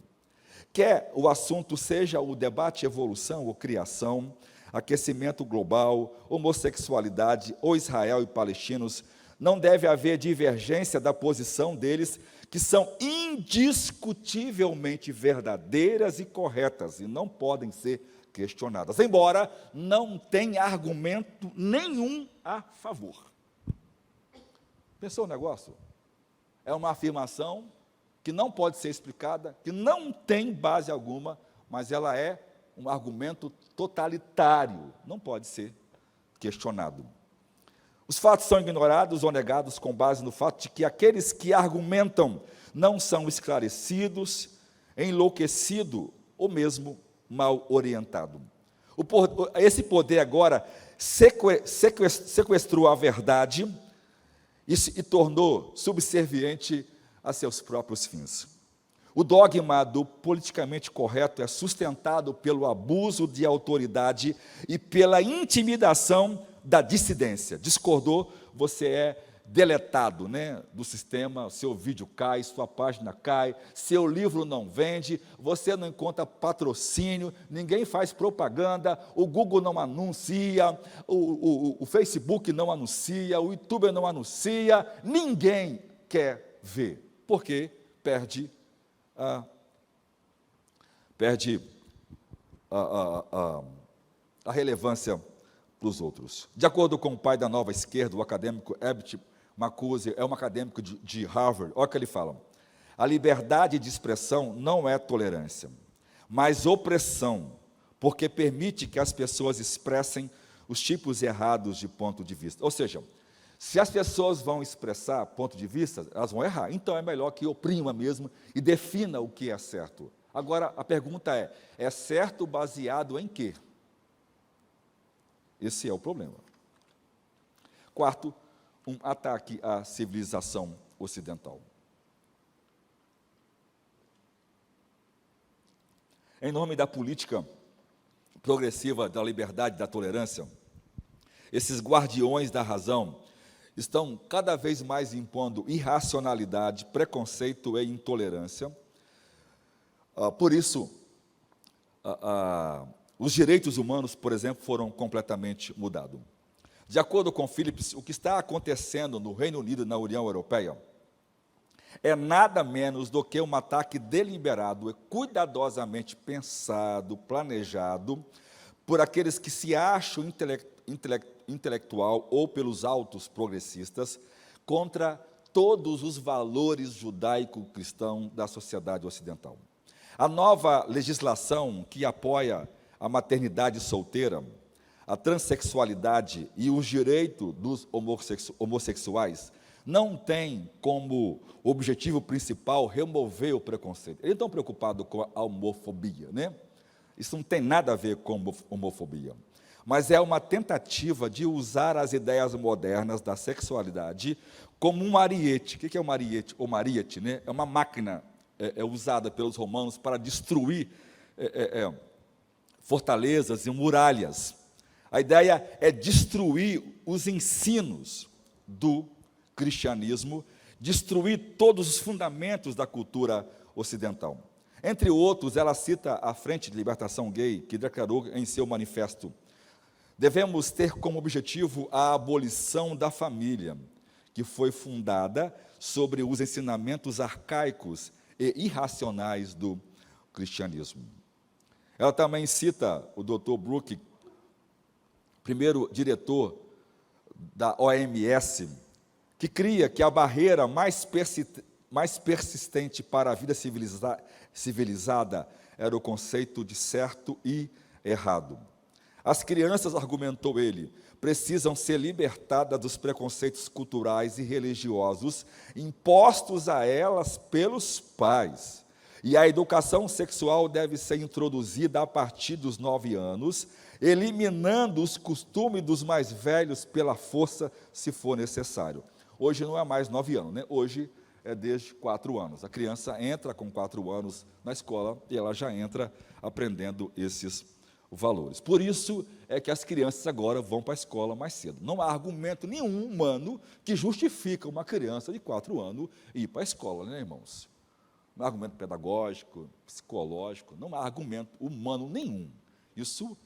Speaker 1: Quer o assunto seja o debate evolução ou criação, aquecimento global, homossexualidade ou Israel e palestinos, não deve haver divergência da posição deles, que são indiscutivelmente verdadeiras e corretas, e não podem ser questionadas, embora não tenha argumento nenhum a favor. Pensou o negócio? É uma afirmação que não pode ser explicada, que não tem base alguma, mas ela é um argumento totalitário, não pode ser questionado. Os fatos são ignorados ou negados com base no fato de que aqueles que argumentam não são esclarecidos, enlouquecidos ou mesmo mal orientados. Esse poder agora sequestrou a verdade e tornou subserviente a seus próprios fins. O dogma do politicamente correto é sustentado pelo abuso de autoridade e pela intimidação da dissidência. Discordou, você é deletado, do sistema, seu vídeo cai, sua página cai, seu livro não vende, você não encontra patrocínio, ninguém faz propaganda, o Google não anuncia, o Facebook não anuncia, o YouTube não anuncia, ninguém quer ver, porque perde a relevância para os outros. De acordo com o pai da nova esquerda, o acadêmico Herbert Marcuse, é um acadêmico de Harvard, olha o que ele fala: a liberdade de expressão não é tolerância, mas opressão, porque permite que as pessoas expressem os tipos errados de ponto de vista. Ou seja, se as pessoas vão expressar ponto de vista, elas vão errar. Então é melhor que oprima mesmo e defina o que é certo. Agora, a pergunta é certo baseado em quê? Esse é o problema. Quarto, um ataque à civilização ocidental. Em nome da política progressiva da liberdade e da tolerância, esses guardiões da razão estão cada vez mais impondo irracionalidade, preconceito e intolerância. Por isso, os direitos humanos, por exemplo, foram completamente mudados. De acordo com Phillips, o que está acontecendo no Reino Unido e na União Europeia é nada menos do que um ataque deliberado e cuidadosamente pensado, planejado, por aqueles que se acham intelectual ou pelos altos progressistas, contra todos os valores judaico-cristãos da sociedade ocidental. A nova legislação que apoia a maternidade solteira, a transexualidade e os direitos dos homossexuais não tem como objetivo principal remover o preconceito. Eles estão preocupados com a homofobia, Isso não tem nada a ver com homofobia. Mas é uma tentativa de usar as ideias modernas da sexualidade como um ariete. O que é um ariete? Ou mariete, É uma máquina usada pelos romanos para destruir fortalezas e muralhas. A ideia é destruir os ensinos do cristianismo, destruir todos os fundamentos da cultura ocidental. Entre outros, ela cita a Frente de Libertação Gay, que declarou em seu manifesto: devemos ter como objetivo a abolição da família, que foi fundada sobre os ensinamentos arcaicos e irracionais do cristianismo. Ela também cita o Dr. Brook, primeiro diretor da OMS, que cria que a barreira mais persistente para a vida civilizada era o conceito de certo e errado. As crianças, argumentou ele, precisam ser libertadas dos preconceitos culturais e religiosos impostos a elas pelos pais. E a educação sexual deve ser introduzida a partir dos 9 anos, eliminando os costumes dos mais velhos pela força, se for necessário. Hoje não é mais 9 anos, Hoje é desde 4 anos. A criança entra com 4 anos na escola e ela já entra aprendendo esses valores. Por isso é que as crianças agora vão para a escola mais cedo. Não há argumento nenhum humano que justifica uma criança de 4 anos ir para a escola, irmãos? não há argumento pedagógico, psicológico, não há argumento humano nenhum. Isso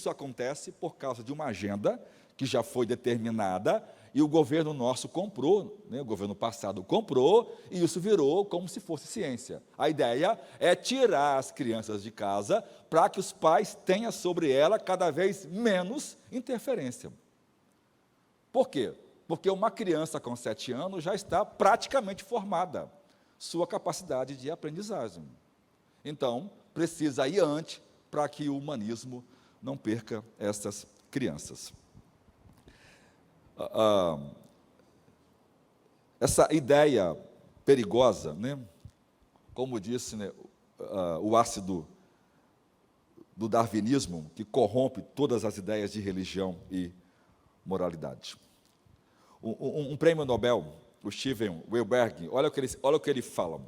Speaker 1: acontece por causa de uma agenda que já foi determinada e o governo nosso comprou, o governo passado comprou, e isso virou como se fosse ciência. A ideia é tirar as crianças de casa para que os pais tenham sobre ela cada vez menos interferência. Por quê? Porque uma criança com 7 anos já está praticamente formada, sua capacidade de aprendizagem. Então, precisa ir antes para que o humanismo não perca essas crianças. Essa ideia perigosa, como disse, o ácido do darwinismo, que corrompe todas as ideias de religião e moralidade. Um prêmio Nobel, o Steven Weinberg, olha o que ele fala.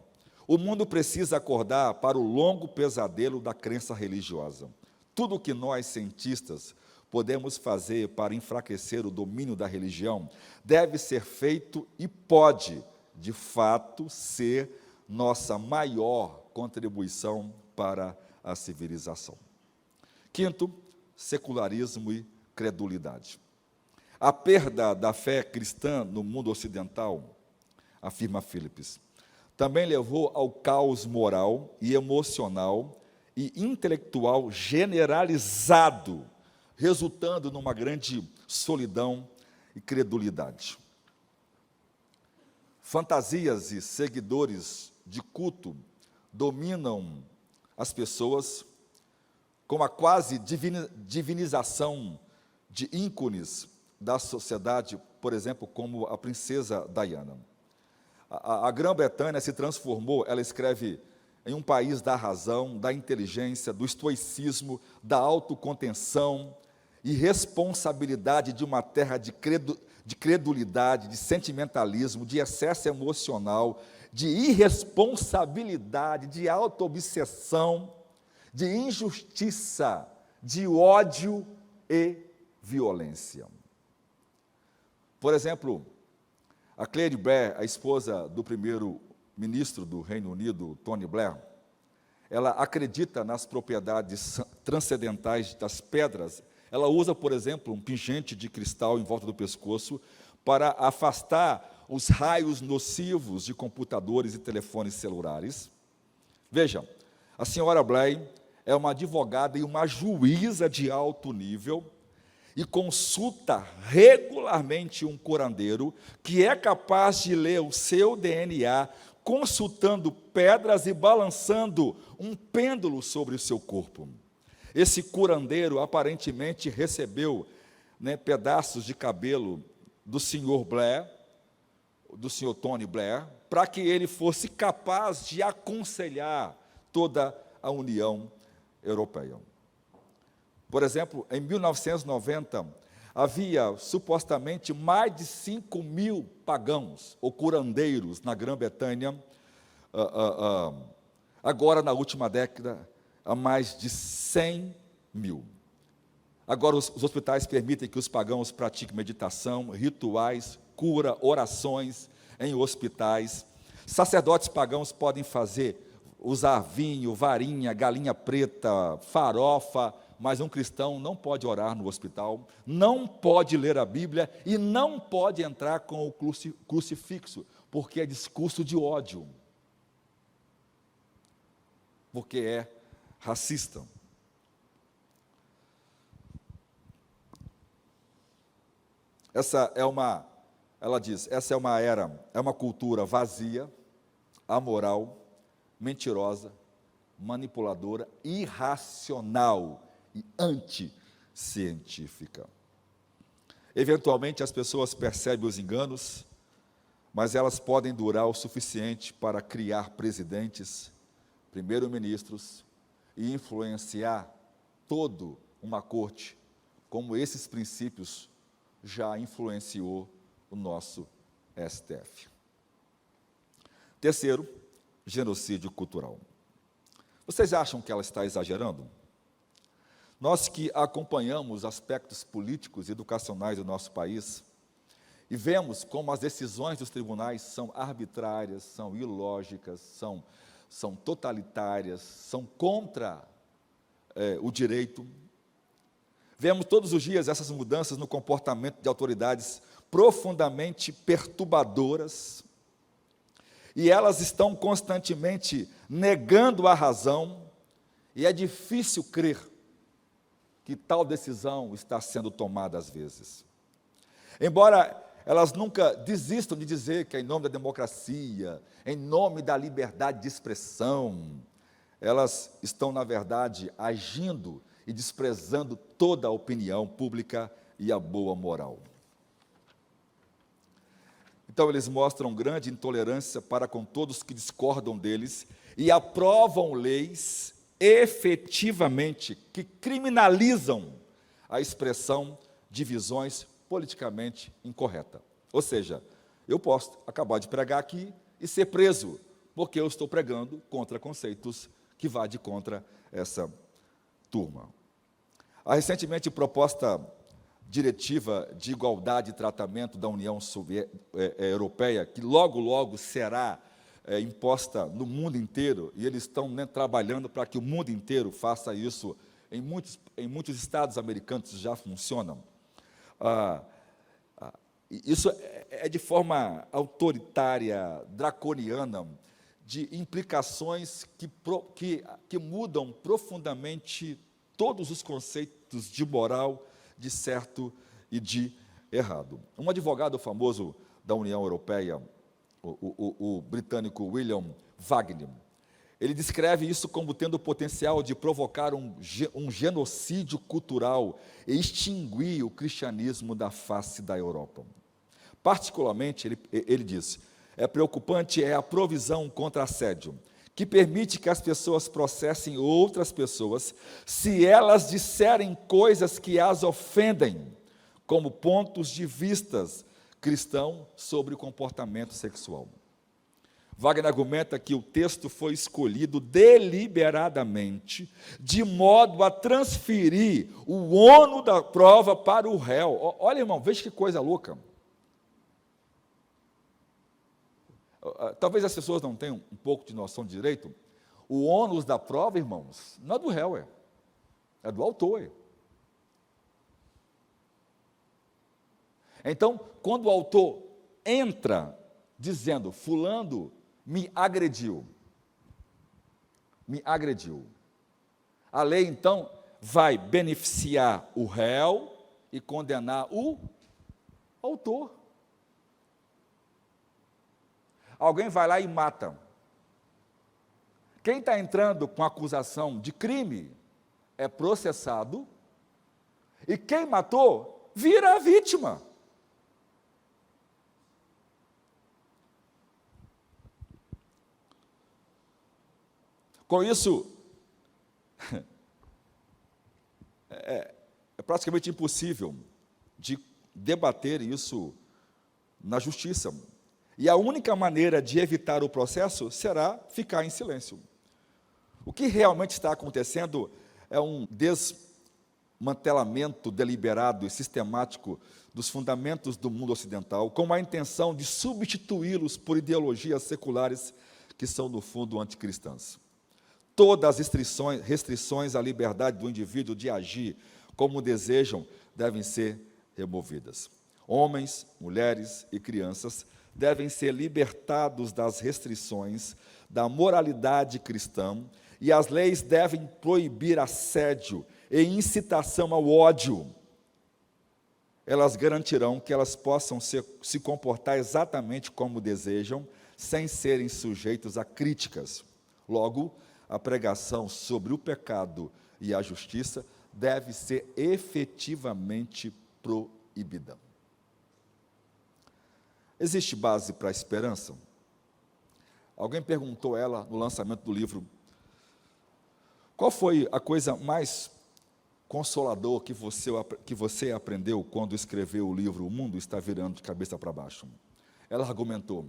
Speaker 1: O mundo precisa acordar para o longo pesadelo da crença religiosa. Tudo o que nós, cientistas, podemos fazer para enfraquecer o domínio da religião deve ser feito e pode, de fato, ser nossa maior contribuição para a civilização. Quinto, secularismo e credulidade. A perda da fé cristã no mundo ocidental, afirma Phillips, também levou ao caos moral e emocional e intelectual generalizado, resultando numa grande solidão e credulidade. Fantasias e seguidores de culto dominam as pessoas com a quase divinização de ícones da sociedade, por exemplo, como a princesa Diana. A Grã-Bretanha se transformou, ela escreve, em um país da razão, da inteligência, do estoicismo, da autocontenção e responsabilidade de uma terra de credulidade, de sentimentalismo, de excesso emocional, de irresponsabilidade, de auto-obsessão, de injustiça, de ódio e violência. Por exemplo, a Claire Blair, a esposa do primeiro-ministro do Reino Unido, Tony Blair, ela acredita nas propriedades transcendentais das pedras. Ela usa, por exemplo, um pingente de cristal em volta do pescoço para afastar os raios nocivos de computadores e telefones celulares. Veja, a senhora Blair é uma advogada e uma juíza de alto nível e consulta regularmente um curandeiro que é capaz de ler o seu DNA, consultando pedras e balançando um pêndulo sobre o seu corpo. Esse curandeiro aparentemente recebeu pedaços de cabelo do senhor Blair, do senhor Tony Blair, para que ele fosse capaz de aconselhar toda a União Europeia. Por exemplo, em 1990, havia supostamente mais de 5.000 pagãos ou curandeiros na Grã-Bretanha. Agora, na última década, há mais de 100.000. Agora, os hospitais permitem que os pagãos pratiquem meditação, rituais, cura, orações em hospitais. Sacerdotes pagãos podem usar vinho, varinha, galinha preta, farofa, mas um cristão não pode orar no hospital, não pode ler a Bíblia e não pode entrar com o crucifixo, porque é discurso de ódio, porque é racista. Ela diz, essa é uma era, é uma cultura vazia, amoral, mentirosa, manipuladora, irracional e anticientífica. Eventualmente as pessoas percebem os enganos, mas elas podem durar o suficiente para criar presidentes, primeiro-ministros e influenciar toda uma corte, como esses princípios já influenciou o nosso STF. Terceiro, genocídio cultural. Vocês acham que ela está exagerando? Nós que acompanhamos aspectos políticos e educacionais do nosso país, E vemos como as decisões dos tribunais são arbitrárias, são ilógicas, são totalitárias, são contra o direito. Vemos todos os dias essas mudanças no comportamento de autoridades profundamente perturbadoras, e elas estão constantemente negando a razão, e é difícil crer que tal decisão está sendo tomada às vezes. Embora elas nunca desistam de dizer que é em nome da democracia, em nome da liberdade de expressão, elas estão, na verdade, agindo e desprezando toda a opinião pública e a boa moral. Então, eles mostram grande intolerância para com todos que discordam deles e aprovam leis efetivamente que criminalizam a expressão de visões politicamente incorretas. Ou seja, eu posso acabar de pregar aqui e ser preso, porque eu estou pregando contra conceitos que vão de contra essa turma. A recentemente proposta diretiva de igualdade de tratamento da União Europeia, que logo será imposta no mundo inteiro, e eles estão trabalhando para que o mundo inteiro faça isso, em muitos estados americanos já funcionam. Isso é de forma autoritária, draconiana, de implicações que mudam profundamente todos os conceitos de moral, de certo e de errado. Um advogado famoso da União Europeia, o britânico William Wagner, ele descreve isso como tendo o potencial de provocar um genocídio cultural e extinguir o cristianismo da face da Europa. Particularmente, ele diz, preocupante é a provisão contra assédio, que permite que as pessoas processem outras pessoas se elas disserem coisas que as ofendem, como pontos de vistas cristãos sobre o comportamento sexual. Wagner argumenta que o texto foi escolhido deliberadamente, de modo a transferir o ônus da prova para o réu. Olha, irmão, veja que coisa louca. Talvez as pessoas não tenham um pouco de noção de direito. O ônus da prova, irmãos, não é do réu, é do autor. Então, quando o autor entra dizendo, fulano me agrediu, a lei, então, vai beneficiar o réu e condenar o autor. Alguém vai lá e mata. Quem está entrando com acusação de crime é processado, e quem matou vira a vítima. Com isso, é praticamente impossível de debater isso na justiça. E a única maneira de evitar o processo será ficar em silêncio. O que realmente está acontecendo é um desmantelamento deliberado e sistemático dos fundamentos do mundo ocidental, com a intenção de substituí-los por ideologias seculares que são, no fundo, anticristãs. Todas as restrições à liberdade do indivíduo de agir como desejam devem ser removidas. Homens, mulheres e crianças devem ser libertados das restrições da moralidade cristã, e as leis devem proibir assédio e incitação ao ódio. Elas garantirão que elas possam se comportar exatamente como desejam, sem serem sujeitos a críticas. Logo, a pregação sobre o pecado e a justiça deve ser efetivamente proibida. Existe base para a esperança? Alguém perguntou a ela no lançamento do livro, qual foi a coisa mais consoladora que você aprendeu quando escreveu o livro O Mundo Está Virando de Cabeça para Baixo? Ela argumentou,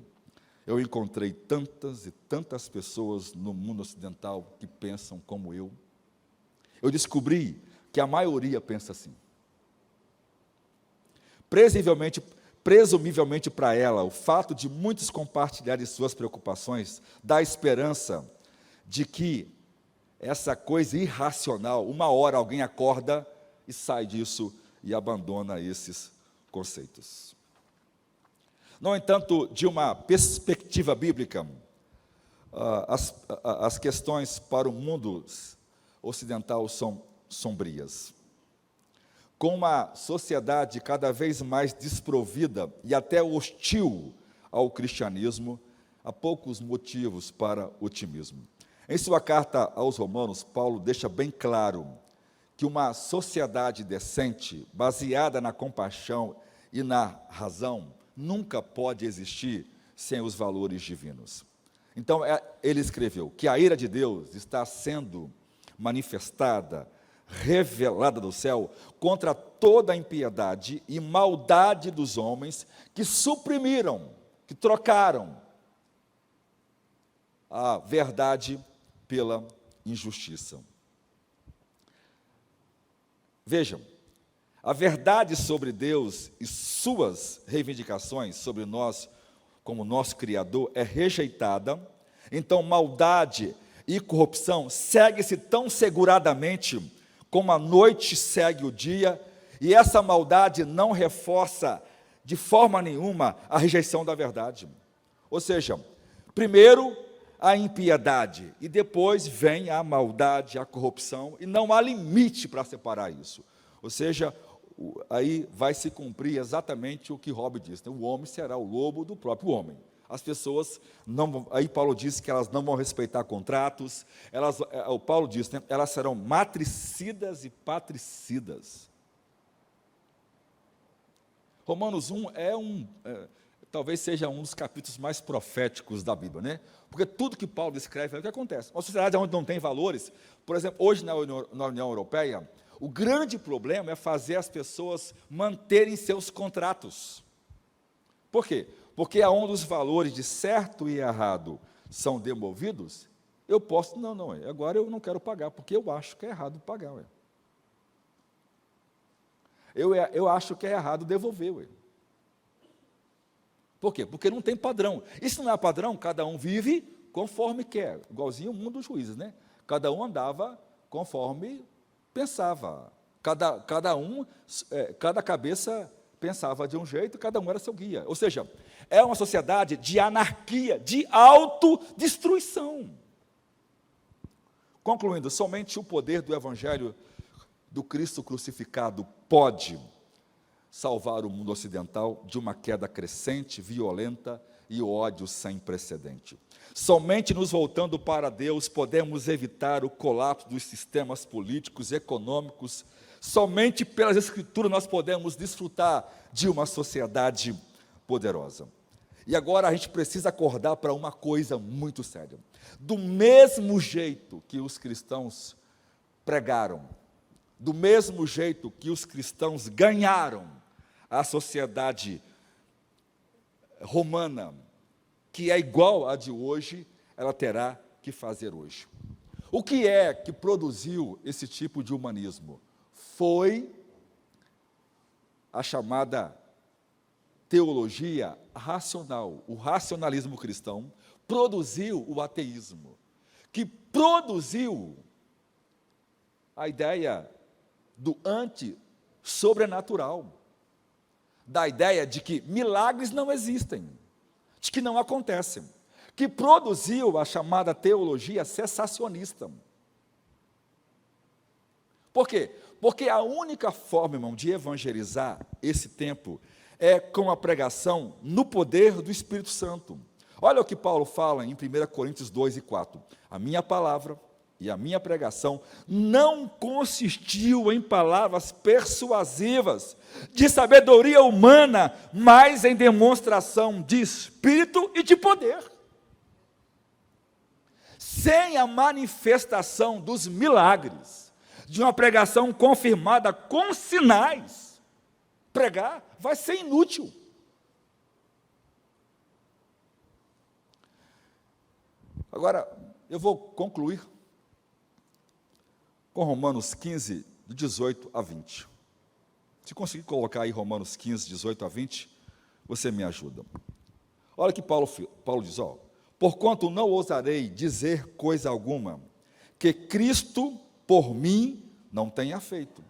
Speaker 1: eu encontrei tantas e tantas pessoas no mundo ocidental que pensam como eu. Eu descobri que a maioria pensa assim. presumivelmente para ela, o fato de muitos compartilharem suas preocupações dá esperança de que essa coisa irracional, uma hora alguém acorda e sai disso e abandona esses conceitos. No entanto, de uma perspectiva bíblica, as questões para o mundo ocidental são sombrias. Com uma sociedade cada vez mais desprovida e até hostil ao cristianismo, há poucos motivos para otimismo. Em sua carta aos Romanos, Paulo deixa bem claro que uma sociedade decente, baseada na compaixão e na razão, nunca pode existir sem os valores divinos. Então, ele escreveu que a ira de Deus está sendo manifestada, revelada do céu, contra toda a impiedade e maldade dos homens que suprimiram, que trocaram a verdade pela injustiça. Vejam, a verdade sobre Deus e suas reivindicações sobre nós, como nosso Criador, é rejeitada. Então, maldade e corrupção segue-se tão seguradamente como a noite segue o dia, e essa maldade não reforça de forma nenhuma a rejeição da verdade. Ou seja, primeiro a impiedade, e depois vem a maldade, a corrupção, e não há limite para separar isso. Ou seja, aí vai se cumprir exatamente o que Hobbes diz, né? O homem será o lobo do próprio homem. As pessoas não, aí Paulo diz que elas não vão respeitar contratos, o Paulo diz, né, elas serão matricidas e patricidas. Romanos 1 talvez seja um dos capítulos mais proféticos da Bíblia, né? Porque tudo que Paulo descreve é o que acontece. Uma sociedade onde não tem valores, por exemplo, hoje na União Europeia, o grande problema é fazer as pessoas manterem seus contratos. Por quê? Porque aonde os valores de certo e errado são demovidos, eu posso, agora eu não quero pagar, porque eu acho que é errado pagar. Eu acho que é errado devolver. Por quê? Porque não tem padrão. E se não há padrão, cada um vive conforme quer, igualzinho o mundo dos juízes, né? Cada um andava conforme pensava. Cada cabeça pensava de um jeito, cada um era seu guia. Ou seja, é uma sociedade de anarquia, de autodestruição. Concluindo, somente o poder do Evangelho do Cristo crucificado pode salvar o mundo ocidental de uma queda crescente, violenta e ódio sem precedente. Somente nos voltando para Deus podemos evitar o colapso dos sistemas políticos e econômicos. Somente pelas Escrituras nós podemos desfrutar de uma sociedade poderosa. E agora a gente precisa acordar para uma coisa muito séria. Do mesmo jeito que os cristãos pregaram, do mesmo jeito que os cristãos ganharam a sociedade romana, que é igual à de hoje, ela terá que fazer hoje. O que é que produziu esse tipo de humanismo? Foi a chamada teologia racional. O racionalismo cristão produziu o ateísmo, que produziu a ideia do anti-sobrenatural, da ideia de que milagres não existem, de que não acontecem, que produziu a chamada teologia cessacionista. Por quê? Porque a única forma, irmão, de evangelizar esse tempo é com a pregação no poder do Espírito Santo. Olha o que Paulo fala em 1 Coríntios 2 e 4. A minha palavra e a minha pregação não consistiu em palavras persuasivas, de sabedoria humana, mas em demonstração de Espírito e de poder. Sem a manifestação dos milagres, de uma pregação confirmada com sinais, pregar vai ser inútil. Agora, eu vou concluir com Romanos 15, de 18 a 20. Se conseguir colocar aí Romanos 15, 18 a 20, você me ajuda. Olha que Paulo diz, porquanto não ousarei dizer coisa alguma que Cristo por mim não tenha feito,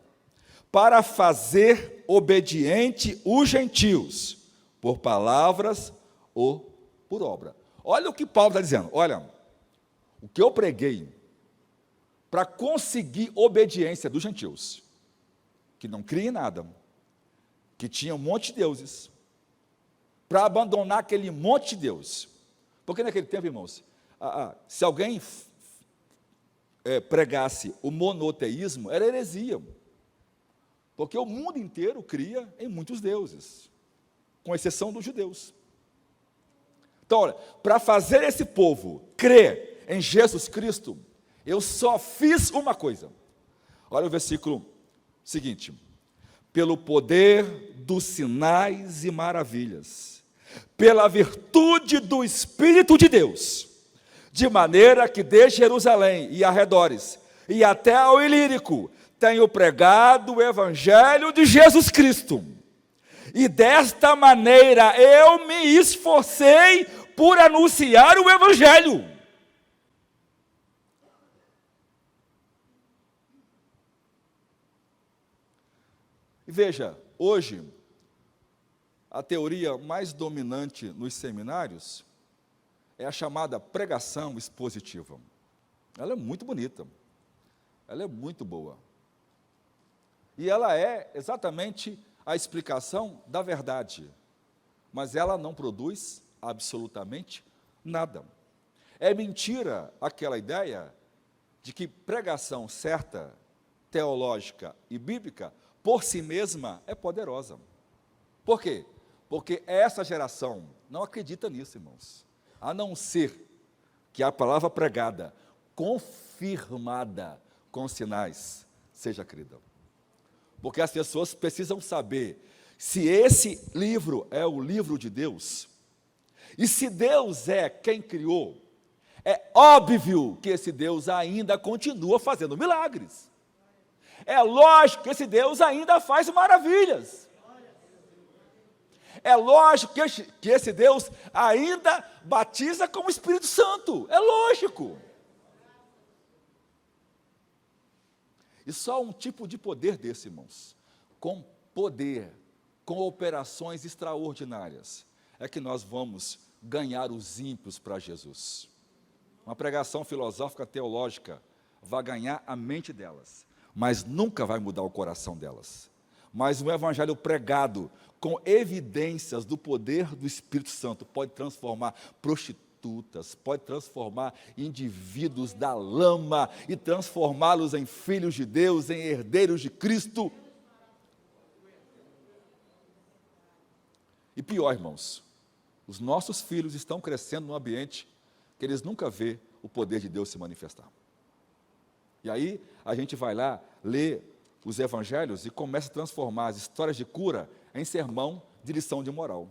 Speaker 1: para fazer obediente os gentios, por palavras ou por obra. Olha o que Paulo está dizendo, olha, o que eu preguei para conseguir obediência dos gentios, que não criam em nada, que tinham um monte de deuses, para abandonar aquele monte de Deus. Porque naquele tempo, irmãos, se alguém pregasse o monoteísmo, era heresia. Porque o mundo inteiro cria em muitos deuses, com exceção dos judeus. Então, olha, para fazer esse povo crer em Jesus Cristo, eu só fiz uma coisa. Olha o versículo seguinte: pelo poder dos sinais e maravilhas, pela virtude do Espírito de Deus, de maneira que desde Jerusalém e arredores, e até ao Ilírico, tenho pregado o Evangelho de Jesus Cristo, e desta maneira eu me esforcei por anunciar o Evangelho. E veja, hoje, a teoria mais dominante nos seminários é a chamada pregação expositiva. Ela é muito bonita, ela é muito boa. E ela é exatamente a explicação da verdade, mas ela não produz absolutamente nada. É mentira aquela ideia de que pregação certa, teológica e bíblica, por si mesma, é poderosa. Por quê? Porque essa geração não acredita nisso, irmãos. A não ser que a palavra pregada, confirmada com sinais, seja crida. Porque as pessoas precisam saber se esse livro é o livro de Deus, e se Deus é quem criou, é óbvio que esse Deus ainda continua fazendo milagres. É lógico que esse Deus ainda faz maravilhas. É lógico que esse Deus ainda batiza com o Espírito Santo. É lógico. E só um tipo de poder desse, irmãos, com poder, com operações extraordinárias, é que nós vamos ganhar os ímpios para Jesus. Uma pregação filosófica teológica vai ganhar a mente delas, mas nunca vai mudar o coração delas. Mas um evangelho pregado com evidências do poder do Espírito Santo pode transformar prostitutas, pode transformar indivíduos da lama e transformá-los em filhos de Deus, em herdeiros de Cristo. E pior, irmãos, os nossos filhos estão crescendo num ambiente que eles nunca vê o poder de Deus se manifestar. E aí a gente vai lá, lê os evangelhos e começa a transformar as histórias de cura em sermão de lição de moral.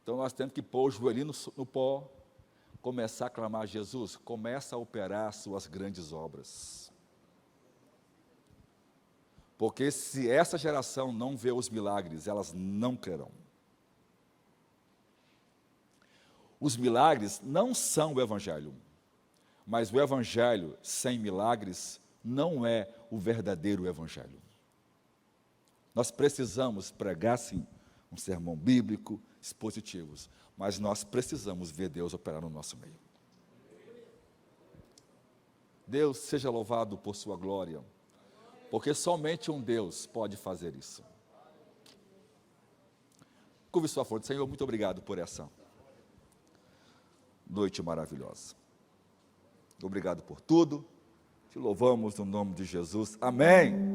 Speaker 1: Então nós temos que pôr o joelhinho no pó, começar a clamar a Jesus, começa a operar suas grandes obras. Porque se essa geração não vê os milagres, elas não crerão. Os milagres não são o evangelho, mas o evangelho sem milagres não é o verdadeiro evangelho. Nós precisamos pregar, sim, um sermão bíblico, expositivos, mas nós precisamos ver Deus operar no nosso meio. Deus seja louvado por sua glória, porque somente um Deus pode fazer isso. Curve sua fronte. Senhor, muito obrigado por essa noite maravilhosa. Obrigado por tudo. Te louvamos no nome de Jesus. Amém.